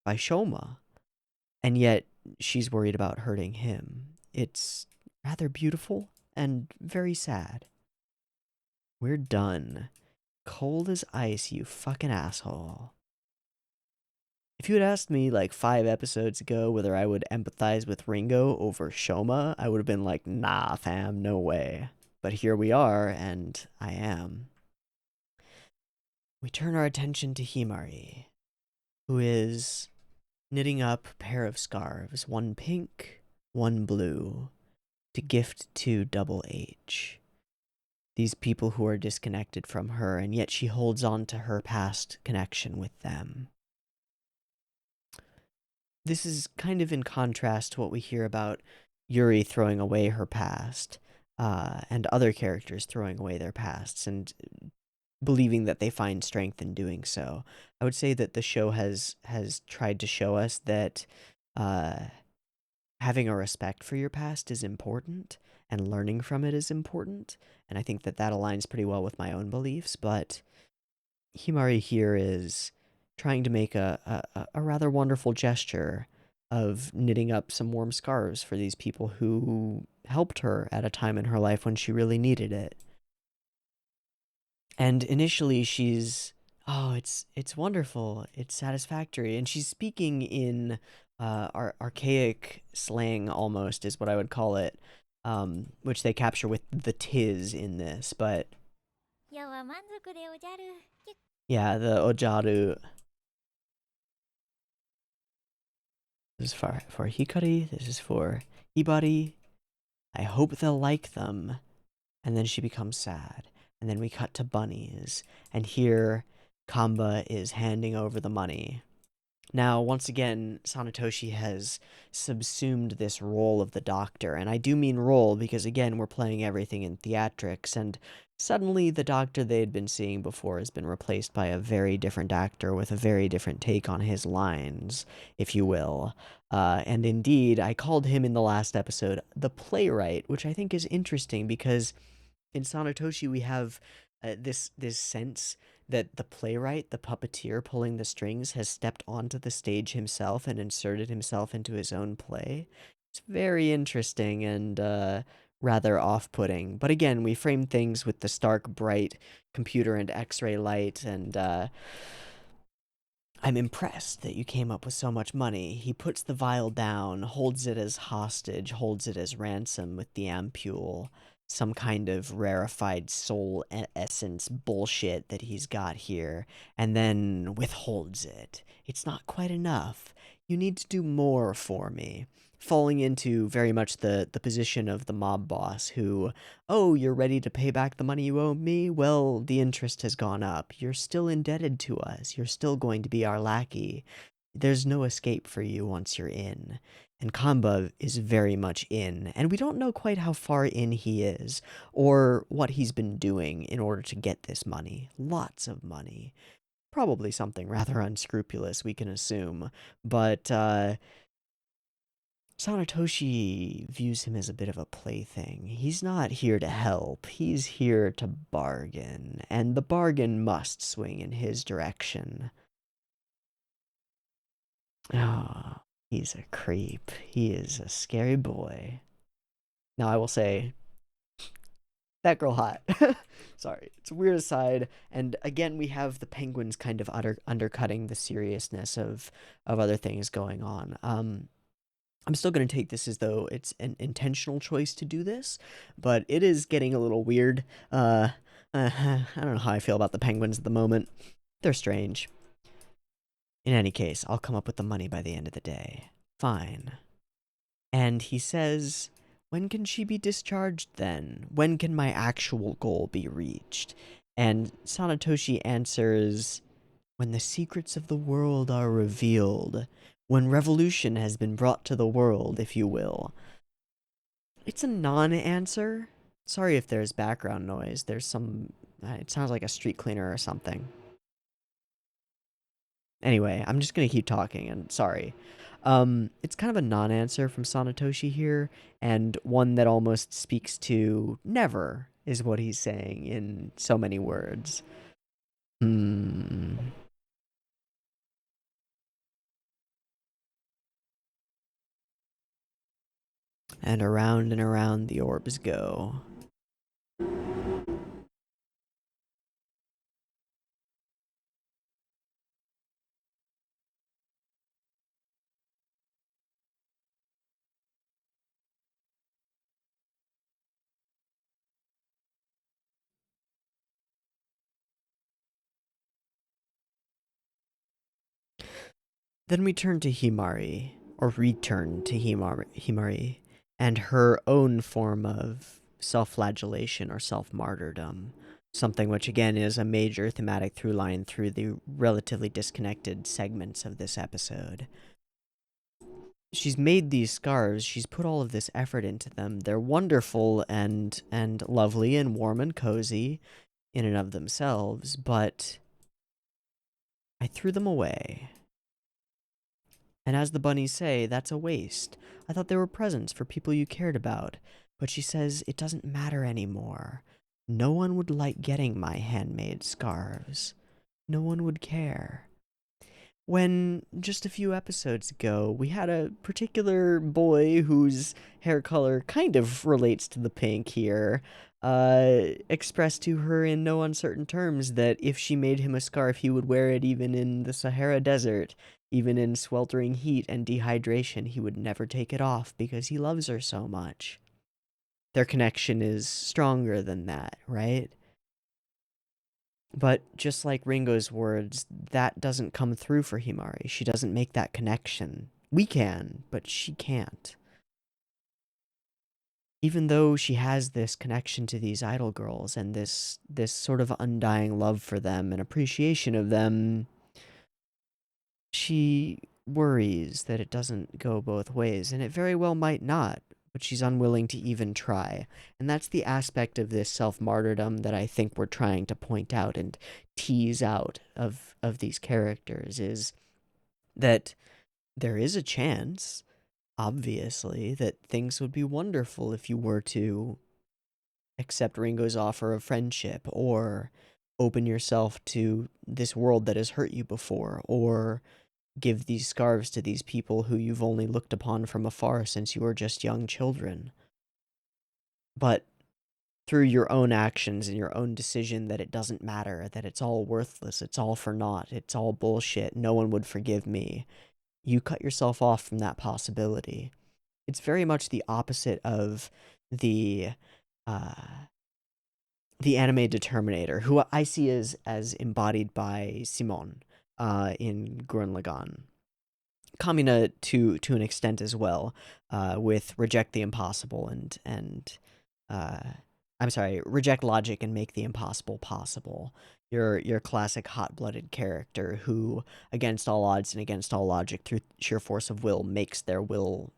by Shoma. And yet she's worried about hurting him. It's rather beautiful and very sad. We're done. Cold as ice, you fucking asshole. If you had asked me like 5 episodes ago whether I would empathize with Ringo over Shoma, I would have been like, nah, fam, no way. But here we are, and I am. We turn our attention to Himari, who is knitting up a pair of scarves, one pink, one blue, to gift to Double H. These people who are disconnected from her, and yet she holds on to her past connection with them. this is kind of in contrast to what we hear about Yuri throwing away her past, and other characters throwing away their pasts and believing that they find strength in doing so. I would say that the show has tried to show us that uh, having a respect for your past is important and learning from it is important, and I think that that aligns pretty well with my own beliefs. But Himari here is trying to make a rather wonderful gesture of knitting up some warm scarves for these people who helped her at a time in her life when she really needed it. And initially she's, oh, it's wonderful, it's satisfactory, and she's speaking in archaic slang almost is what I would call it, which they capture with the tis in this. But yeah, the ojaru. This is for Hikari, this is for Hibari. I hope they'll like them. And then she becomes sad. And then we cut to bunnies. And here, Kamba is handing over the money. Now, once again, Sanetoshi has subsumed this role of the doctor, and I do mean role because, again, we're playing everything in theatrics, and suddenly the doctor they had been seeing before has been replaced by a very different actor with a very different take on his lines, if you will. And indeed, I called him in the last episode the playwright, which I think is interesting because in Sanetoshi we have this sense that the playwright, the puppeteer pulling the strings, has stepped onto the stage himself and inserted himself into his own play. It's very interesting and rather off-putting. But again, we frame things with the stark, bright computer and X-ray light, and I'm impressed that you came up with so much money. He puts the vial down, holds it as hostage, holds it as ransom with the ampule, some kind of rarefied soul essence bullshit that he's got here, and then withholds it. It's not quite enough. You need to do more for me. Falling into very much the position of the mob boss who, oh, you're ready to pay back the money you owe me? Well, the interest has gone up. You're still indebted to us. You're still going to be our lackey. There's no escape for you once you're in. And Kamba is very much in, and we don't know quite how far in he is, or what he's been doing in order to get this money. Lots of money. Probably something rather unscrupulous, we can assume. But, Sanetoshi views him as a bit of a plaything. He's not here to help, he's here to bargain, and the bargain must swing in his direction. Oh, he's a creep. He is a scary boy. Now, I will say, that girl hot. Sorry, it's a weird aside. And again, we have the penguins kind of undercutting the seriousness of other things going on. I'm still going to take this as though it's an intentional choice to do this, but it is getting a little weird. I don't know how I feel about the penguins at the moment. They're strange. In any case, I'll come up with the money by the end of the day. Fine. And he says, when can she be discharged then? When can my actual goal be reached? And Sanetoshi answers, when the secrets of the world are revealed, when revolution has been brought to the world, if you will. It's a non-answer. Sorry if there's background noise. There's some, it sounds like a street cleaner or something. Anyway, I'm just gonna keep talking, and sorry. It's kind of a non-answer from Sanetoshi here, and one that almost speaks to never, is what he's saying in so many words. Hmm. And around the orbs go. Then we turn to Himari, or return to Himari, and her own form of self-flagellation or self-martyrdom. Something which, again, is a major thematic through line through the relatively disconnected segments of this episode. she's made these scarves, she's put all of this effort into them. They're wonderful and lovely and warm and cozy in and of themselves, but I threw them away. And as the bunnies say, that's a waste. I thought they were presents for people you cared about. But she says it doesn't matter anymore. No one would like getting my handmade scarves. No one would care. When just a few episodes ago, we had a particular boy whose hair color kind of relates to the pink here, expressed to her in no uncertain terms that if she made him a scarf, he would wear it even in the Sahara Desert, even in sweltering heat and dehydration. He would never take it off because he loves her so much. Their connection is stronger than that, right? But just like Ringo's words, that doesn't come through for Himari. She doesn't make that connection. We can, but she can't. Even though she has this connection to these idol girls and this sort of undying love for them and appreciation of them, she worries that it doesn't go both ways, and it very well might not, but she's unwilling to even try. And that's the aspect of this self-martyrdom that I think we're trying to point out and tease out of these characters, is that there is a chance, obviously, that things would be wonderful if you were to accept Ringo's offer of friendship, or open yourself to this world that has hurt you before, or give these scarves to these people who you've only looked upon from afar since you were just young children. But through your own actions and your own decision that it doesn't matter, that it's all worthless, it's all for naught, it's all bullshit, no one would forgive me, you cut yourself off from that possibility. It's very much the opposite of the uh, the anime Determinator, who I see as embodied by Simon in Gurren Lagann. Kamina to an extent as well, with reject the impossible and uh, I'm sorry, reject logic and make the impossible possible. Your classic hot-blooded character who, against all odds and against all logic, through sheer force of will, makes their will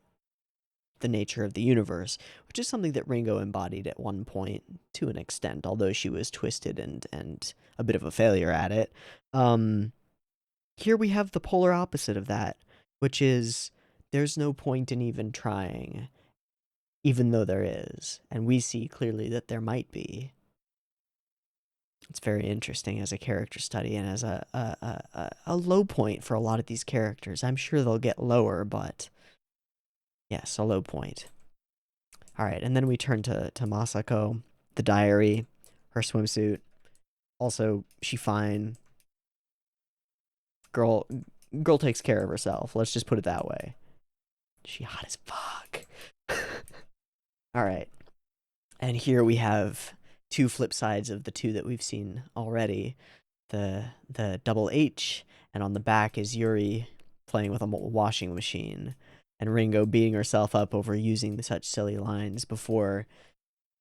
the nature of the universe, which is something that Ringo embodied at one point to an extent, although she was twisted and a bit of a failure at it. Here we have the polar opposite of that, which is there's no point in even trying, even though there is, and we see clearly that there might be. It's very interesting as a character study and as a low point for a lot of these characters. I'm sure they'll get lower, but yes, a low point. All right, and then we turn to Masako, the diary, her swimsuit. Also, she fine. Girl takes care of herself. Let's just put it that way. She hot as fuck. All right. And here we have two flip sides of the two that we've seen already. The double H, and on the back is Yuri playing with a washing machine, and Ringo beating herself up over using such silly lines before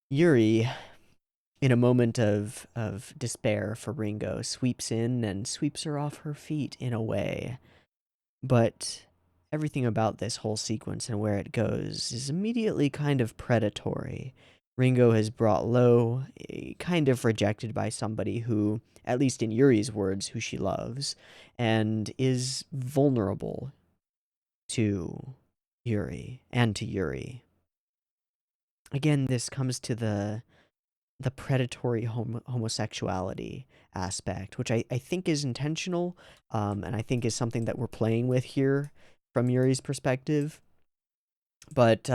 Yuri, in a moment of despair for Ringo, sweeps in and sweeps her off her feet in a way. But everything about this whole sequence and where it goes is immediately kind of predatory. Ringo has brought low, kind of rejected by somebody who, at least in Yuri's words, who she loves, and is vulnerable to Yuri and to Yuri. Again, this comes to the predatory homosexuality aspect, which I think is intentional, and I think is something that we're playing with here from Yuri's perspective. But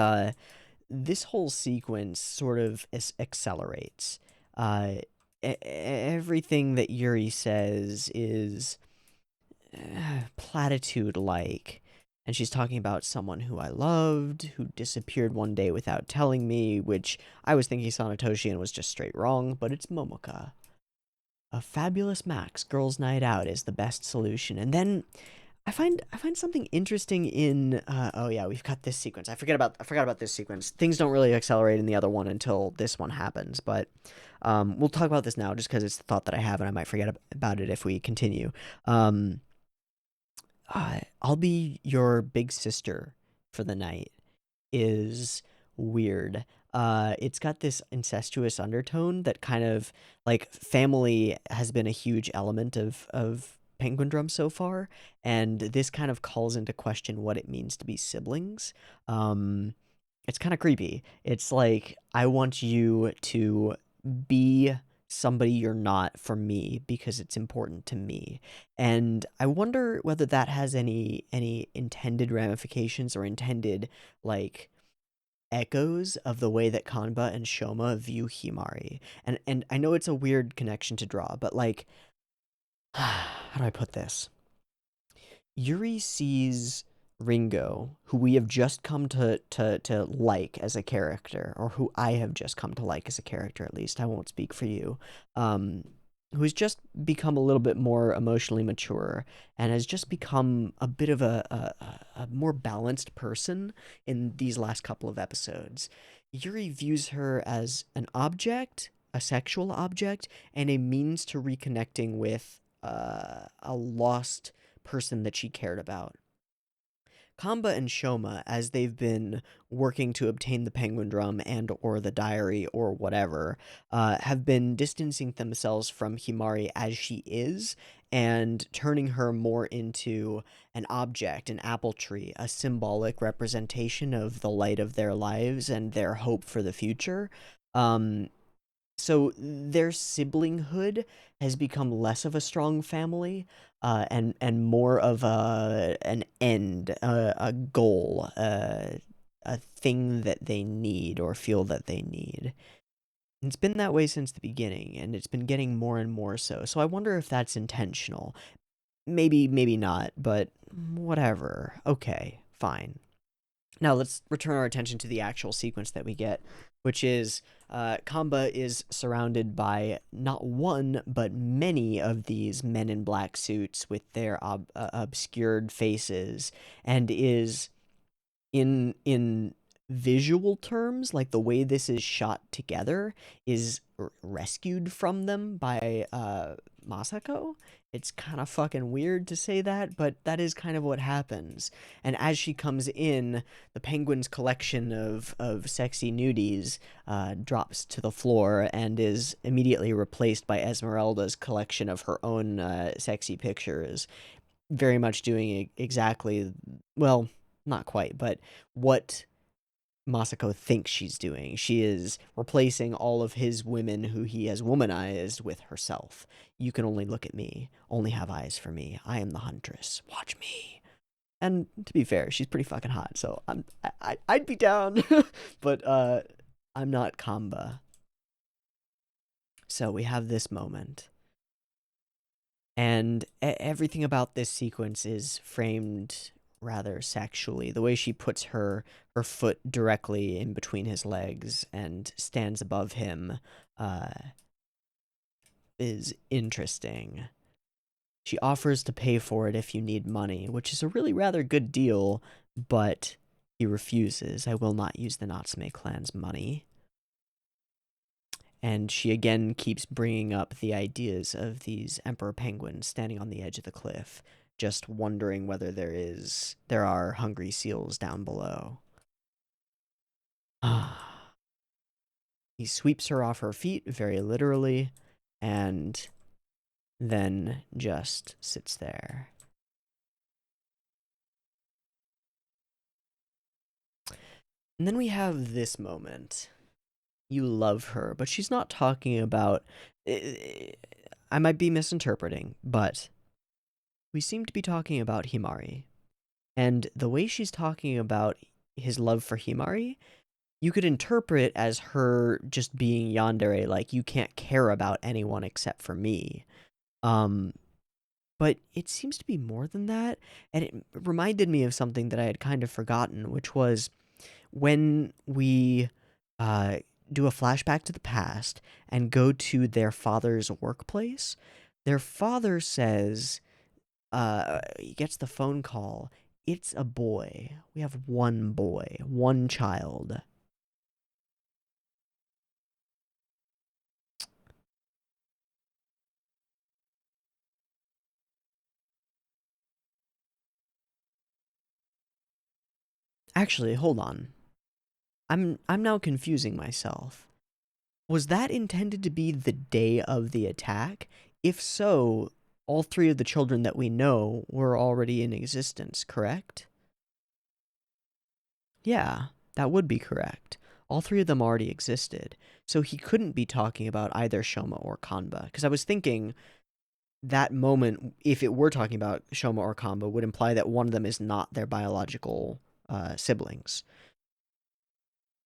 this whole sequence sort of accelerates. Everything that Yuri says is platitude-like. And she's talking about someone who I loved, who disappeared one day without telling me, which I was thinking Sanetoshi was just straight wrong, but it's Momoka. A fabulous Max girls' night out is the best solution. And then I find something interesting in oh yeah, we've got this sequence. I forgot about this sequence. Things don't really accelerate in the other one until this one happens, but we'll talk about this now just because it's the thought that I have and I might forget about it if we continue. I'll be your big sister for the night is weird. It's got this incestuous undertone that kind of like family has been a huge element of Penguindrum so far, and this kind of calls into question what it means to be siblings. It's kind of creepy. It's like I want you to be somebody you're not for me because it's important to me. And I wonder whether that has any intended ramifications or intended like echoes of the way that Kanba and Shoma view Himari. And I know it's a weird connection to draw, but like how do I put this? Yuri sees Ringo, who we have just come to like as a character, or who I have just come to like as a character, at least. I won't speak for you. Um, who's just become a little bit more emotionally mature and has just become a bit of a more balanced person in these last couple of episodes. Yuri views her as an object, a sexual object, and a means to reconnecting with a lost person that she cared about. Kamba and Shoma, as they've been working to obtain the Penguindrum and or the diary or whatever, have been distancing themselves from Himari as she is and turning her more into an object, an apple tree, a symbolic representation of the light of their lives and their hope for the future. Um, so their siblinghood has become less of a strong family, and more of an end, a goal, a thing that they need or feel that they need. It's been that way since the beginning, and it's been getting more and more so. So I wonder if that's intentional. Maybe, maybe not, but whatever. Okay, fine. Now let's return our attention to the actual sequence that we get, which is Kamba is surrounded by not one but many of these men in black suits with their obscured faces, and is in visual terms, like the way this is shot together is rescued from them by Masako. It's kind of fucking weird to say that, but that is kind of what happens. And as she comes in, the penguin's collection of sexy nudies drops to the floor and is immediately replaced by Esmeralda's collection of her own sexy pictures, very much doing exactly, well, not quite, but what Masako thinks she's doing. She is replacing all of his women who he has womanized with herself. You can only look at me, only have eyes for me. I am the huntress. Watch me. And to be fair, she's pretty fucking hot, so I'd be down, but I'm not Kamba. So we have this moment, and everything about this sequence is framed rather sexually. The way she puts her foot directly in between his legs and stands above him uh, is interesting. She offers to pay for it if you need money, which is a really rather good deal, but he refuses. I will not use the Natsume clan's money. And she again keeps bringing up the ideas of these emperor penguins standing on the edge of the cliff, just wondering whether there are hungry seals down below. He sweeps her off her feet, very literally, and then just sits there. And then we have this moment. You love her, but she's not talking about. I might be misinterpreting, but we seem to be talking about Himari. And the way she's talking about his love for Himari, you could interpret as her just being yandere, like, you can't care about anyone except for me. But it seems to be more than that, and it reminded me of something that I had kind of forgotten, which was when we do a flashback to the past and go to their father's workplace. Their father says, he gets the phone call. It's a boy. We have one boy, one child. Actually, hold on. I'm now confusing myself. Was that intended to be the day of the attack? If so, all three of the children that we know were already in existence, correct? Yeah, that would be correct. All three of them already existed. So he couldn't be talking about either Shoma or Kanba. Because I was thinking that moment, if it were talking about Shoma or Kanba, would imply that one of them is not their biological siblings.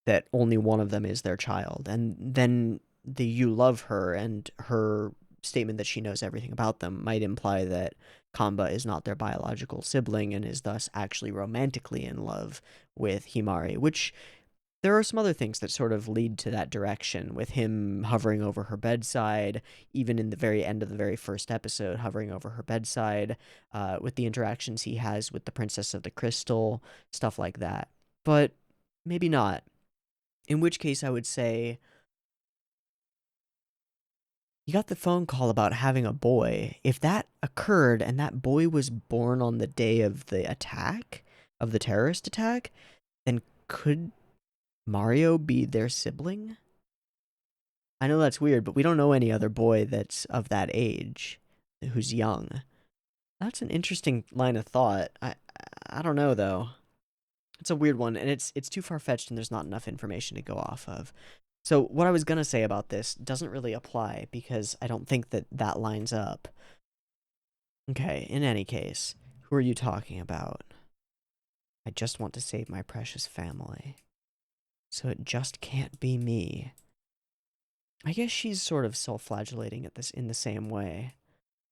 That only one of them is their child. And then the you love her and her statement that she knows everything about them might imply that Kanba is not their biological sibling and is thus actually romantically in love with Himari, which there are some other things that sort of lead to that direction, with him hovering over her bedside, even in the very end of the very first episode, hovering over her bedside, with the interactions he has with the Princess of the Crystal, stuff like that. But maybe not. In which case, I would say, you got the phone call about having a boy. If that occurred and that boy was born on the day of the attack, of the terrorist attack, then could Mario be their sibling? I know that's weird, but we don't know any other boy that's of that age who's young. That's an interesting line of thought. I don't know though. It's a weird one, and it's too far fetched, and there's not enough information to go off of. So what I was gonna say about this doesn't really apply because I don't think that that lines up. Okay, in any case, who are you talking about? I just want to save my precious family. So it just can't be me. I guess she's sort of self-flagellating at this in the same way.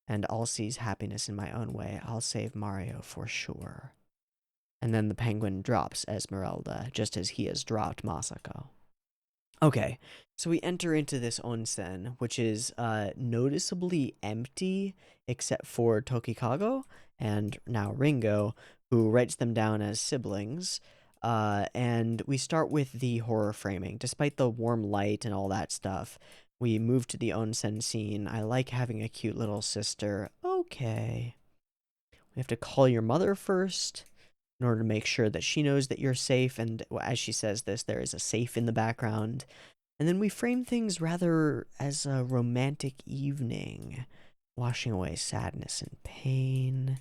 And I'll seize happiness in my own way. I'll save Mario for sure. And then the penguin drops Esmeralda, just as he has dropped Masako. Okay, so we enter into this onsen, which is noticeably empty except for Tokikago and now Ringo, who writes them down as siblings. And we start with the horror framing. Despite the warm light and all that stuff, we move to the onsen scene. I like having a cute little sister. Okay. We have to call your mother first in order to make sure that she knows that you're safe. And as she says this, there is a safe in the background. And then we frame things rather as a romantic evening, washing away sadness and pain.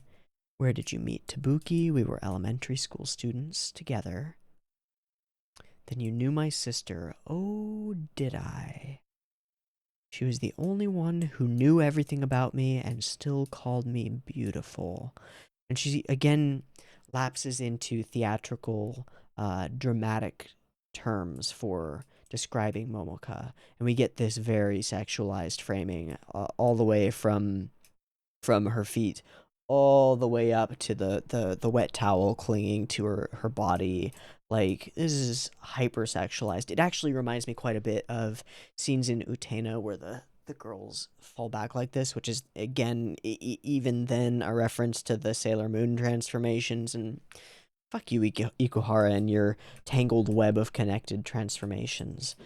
Where did you meet Tabuki? We were elementary school students together. Then you knew my sister. Oh, did I? She was the only one who knew everything about me and still called me beautiful. And she, again, lapses into theatrical, dramatic terms for describing Momoka. And we get this very sexualized framing, all the way from her feet all the way up to the wet towel clinging to her body. Like, this is hypersexualized. It actually reminds me quite a bit of scenes in Utena where the girls fall back like this, which is, again, even then a reference to the Sailor Moon transformations. And fuck you, Ikuhara, and your tangled web of connected transformations.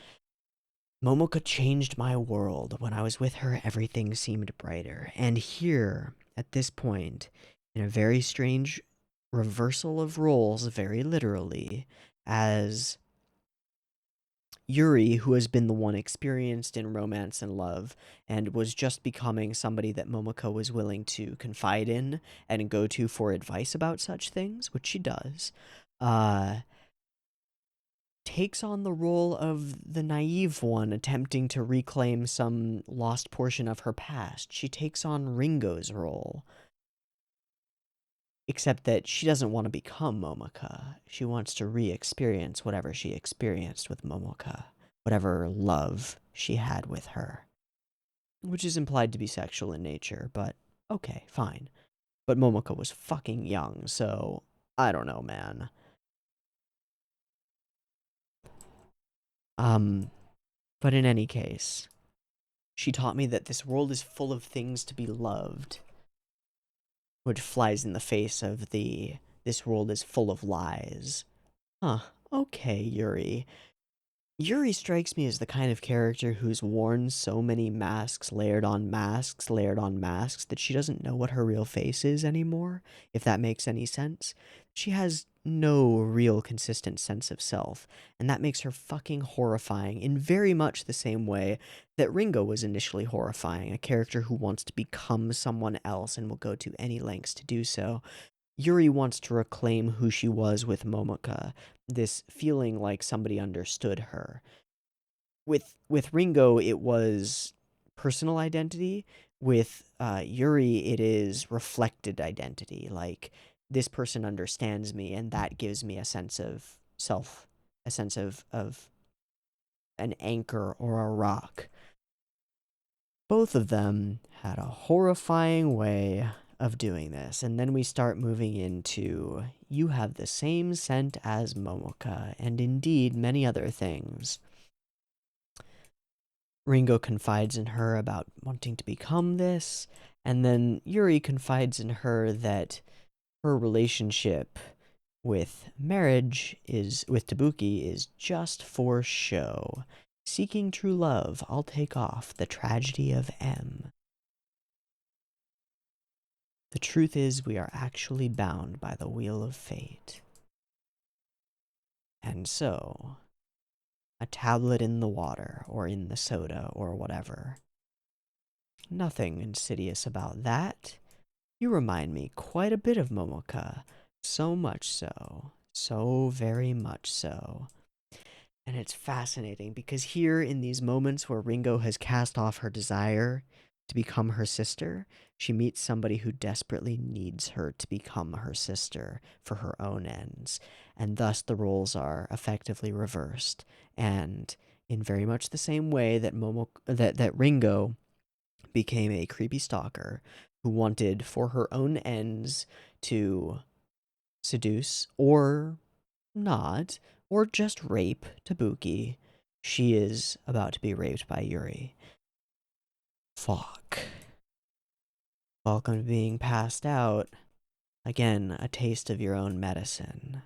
Momoka changed my world. When I was with her, everything seemed brighter. And here, at this point, in a very strange reversal of roles, very literally, as Yuri, who has been the one experienced in romance and love, and was just becoming somebody that Momoko was willing to confide in and go to for advice about such things, which she does, takes on the role of the naive one attempting to reclaim some lost portion of her past. She takes on Ringo's role. Except that she doesn't want to become Momoka. She wants to re-experience whatever she experienced with Momoka. Whatever love she had with her. Which is implied to be sexual in nature, but okay, fine. But Momoka was fucking young, so I don't know, man. But in any case, she taught me that this world is full of things to be loved, which flies in the face of the this world is full of lies. Huh, okay, Yuri. Yuri strikes me as the kind of character who's worn so many masks, layered on masks, layered on masks, that she doesn't know what her real face is anymore, if that makes any sense. She has no real consistent sense of self, and that makes her fucking horrifying in very much the same way that Ringo was initially horrifying, a character who wants to become someone else and will go to any lengths to do so. Yuri wants to reclaim who she was with Momoka, this feeling like somebody understood her. With Ringo, it was personal identity. With Yuri, it is reflected identity. Like, this person understands me, and that gives me a sense of self, a sense of an anchor or a rock. Both of them had a horrifying way of doing this, and then we start moving into you have the same scent as Momoka, and indeed many other things. Ringo confides in her about wanting to become this, and then Yuri confides in her that her relationship with marriage is with Tabuki is just for show. Seeking true love, I'll take off the tragedy of M. The truth is, we are actually bound by the wheel of fate. And so, a tablet in the water, or in the soda, or whatever. Nothing insidious about that. You remind me quite a bit of Momoka. So much so. So very much so. And it's fascinating because here, in these moments where Ringo has cast off her desire to become her sister, she meets somebody who desperately needs her to become her sister for her own ends. And thus the roles are effectively reversed. And in very much the same way that that Ringo became a creepy stalker who wanted for her own ends to seduce or not, or just rape Tabuki, she is about to be raped by Yuri. Fuck. Welcome to being passed out. Again, a taste of your own medicine.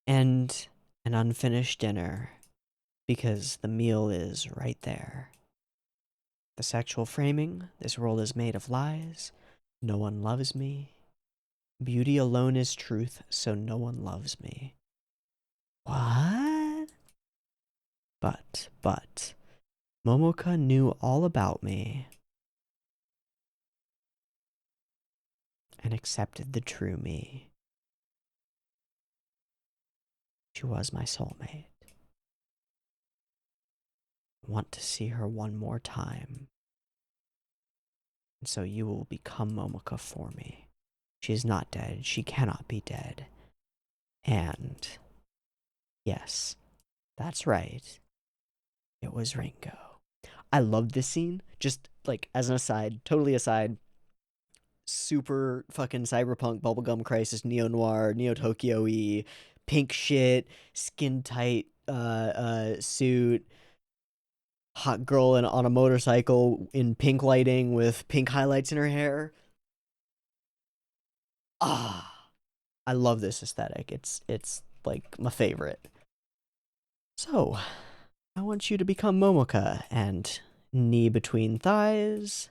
And an unfinished dinner, because the meal is right there. The sexual framing, this world is made of lies. No one loves me. Beauty alone is truth, so no one loves me. What? But, Momoka knew all about me and accepted the true me. She was my soulmate. I want to see her one more time. And so you will become Momoka for me. She is not dead. She cannot be dead. And yes, that's right. It was Ringo. I love this scene. Just like as an aside, totally aside, super fucking cyberpunk bubblegum crisis, neo-noir, neo-Tokyo-y, pink shit, skin tight suit, hot girl on a motorcycle in pink lighting with pink highlights in her hair. Ah, I love this aesthetic. It's like my favorite. So, I want you to become Momoka and knee between thighs.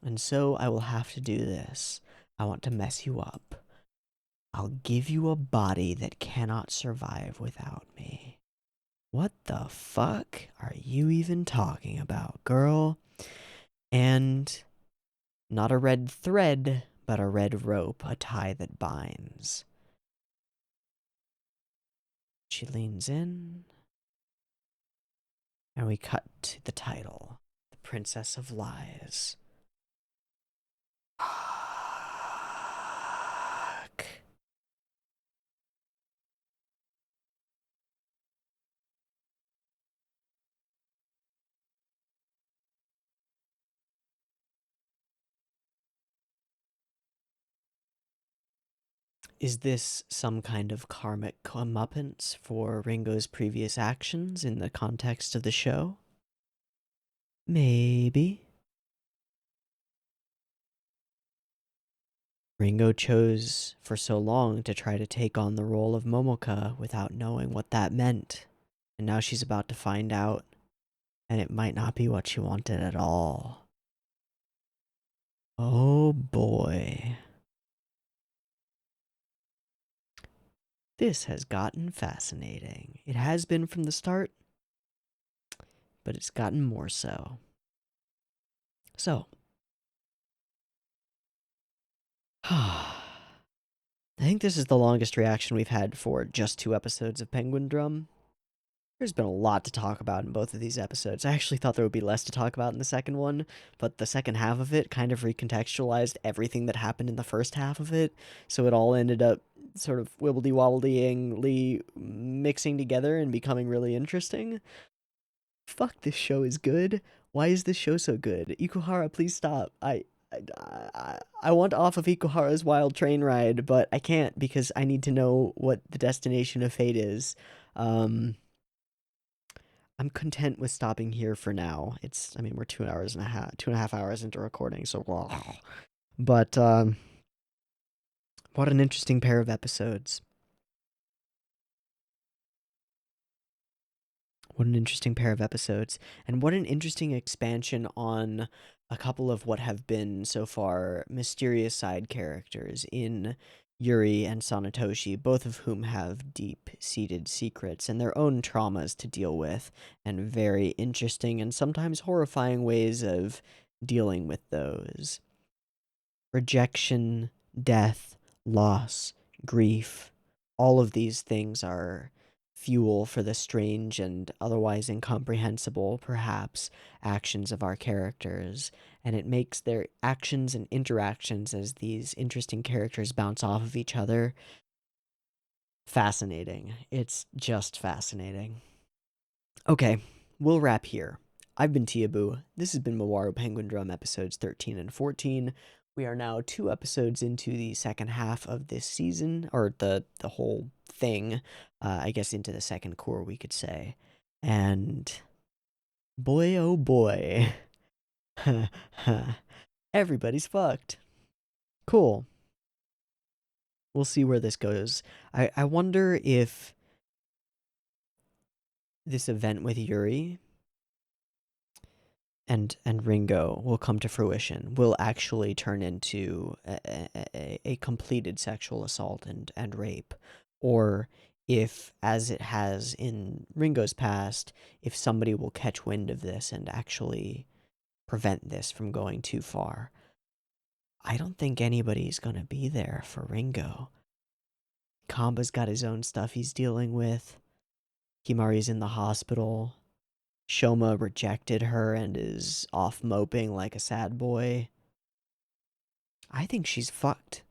And so I will have to do this. I want to mess you up. I'll give you a body that cannot survive without me. What the fuck are you even talking about, girl? And not a red thread, but a red rope, a tie that binds. She leans in, and we cut to the title, The Princess of Lies. Fuck. Is this some kind of karmic comeuppance for Ringo's previous actions in the context of the show? Maybe. Ringo chose for so long to try to take on the role of Momoka without knowing what that meant. And now she's about to find out, and it might not be what she wanted at all. Oh boy. This has gotten fascinating. It has been from the start, but it's gotten more so. So, I think this is the longest reaction we've had for just 2 episodes of Penguindrum. There's been a lot to talk about in both of these episodes. I actually thought there would be less to talk about in the second one, but the second half of it kind of recontextualized everything that happened in the first half of it, so it all ended up sort of wibbly-wobblyingly mixing together and becoming really interesting. Fuck, this show is good. Why is this show so good? Ikuhara, please stop. I want off of Ikuhara's wild train ride, but I can't because I need to know what the destination of fate is. I'm content with stopping here for now. I mean, we're 2.5 hours into recording, so but what an interesting pair of episodes. What an interesting pair of episodes, and what an interesting expansion on a couple of what have been so far mysterious side characters in Yuri and Sanetoshi, both of whom have deep-seated secrets and their own traumas to deal with, and very interesting and sometimes horrifying ways of dealing with those. Rejection, death, loss, grief, all of these things are fuel for the strange and otherwise incomprehensible, perhaps, actions of our characters, and it makes their actions and interactions as these interesting characters bounce off of each other fascinating. It's just fascinating. Okay, we'll wrap here. I've been Teeaboo. This has been Mawaru Penguindrum episodes 13 and 14. We are now 2 episodes into the second half of this season, or the whole thing, I guess into the second core, we could say. And boy, oh boy, everybody's fucked. Cool. We'll see where this goes. I wonder if this event with Yuri and Ringo will come to fruition, will actually turn into a completed sexual assault and rape, or if, as it has in Ringo's past, if somebody will catch wind of this and actually prevent this from going too far. I don't think anybody's gonna be there for Ringo. Kamba's got his own stuff he's dealing with. Himari's in the hospital. Shoma rejected her and is off moping like a sad boy. I think she's fucked.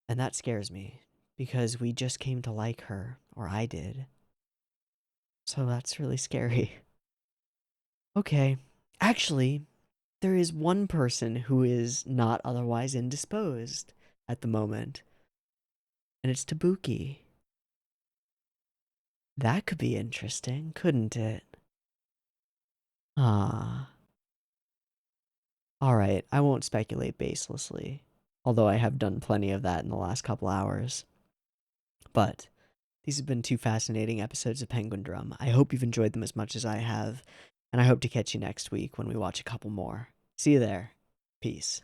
And that scares me, because we just came to like her, or I did. So that's really scary. Okay, actually, there is one person who is not otherwise indisposed at the moment, and it's Tabuki. That could be interesting, couldn't it? Ah. Alright, I won't speculate baselessly, although I have done plenty of that in the last couple hours. But these have been 2 fascinating episodes of Penguindrum. I hope you've enjoyed them as much as I have, and I hope to catch you next week when we watch a couple more. See you there. Peace.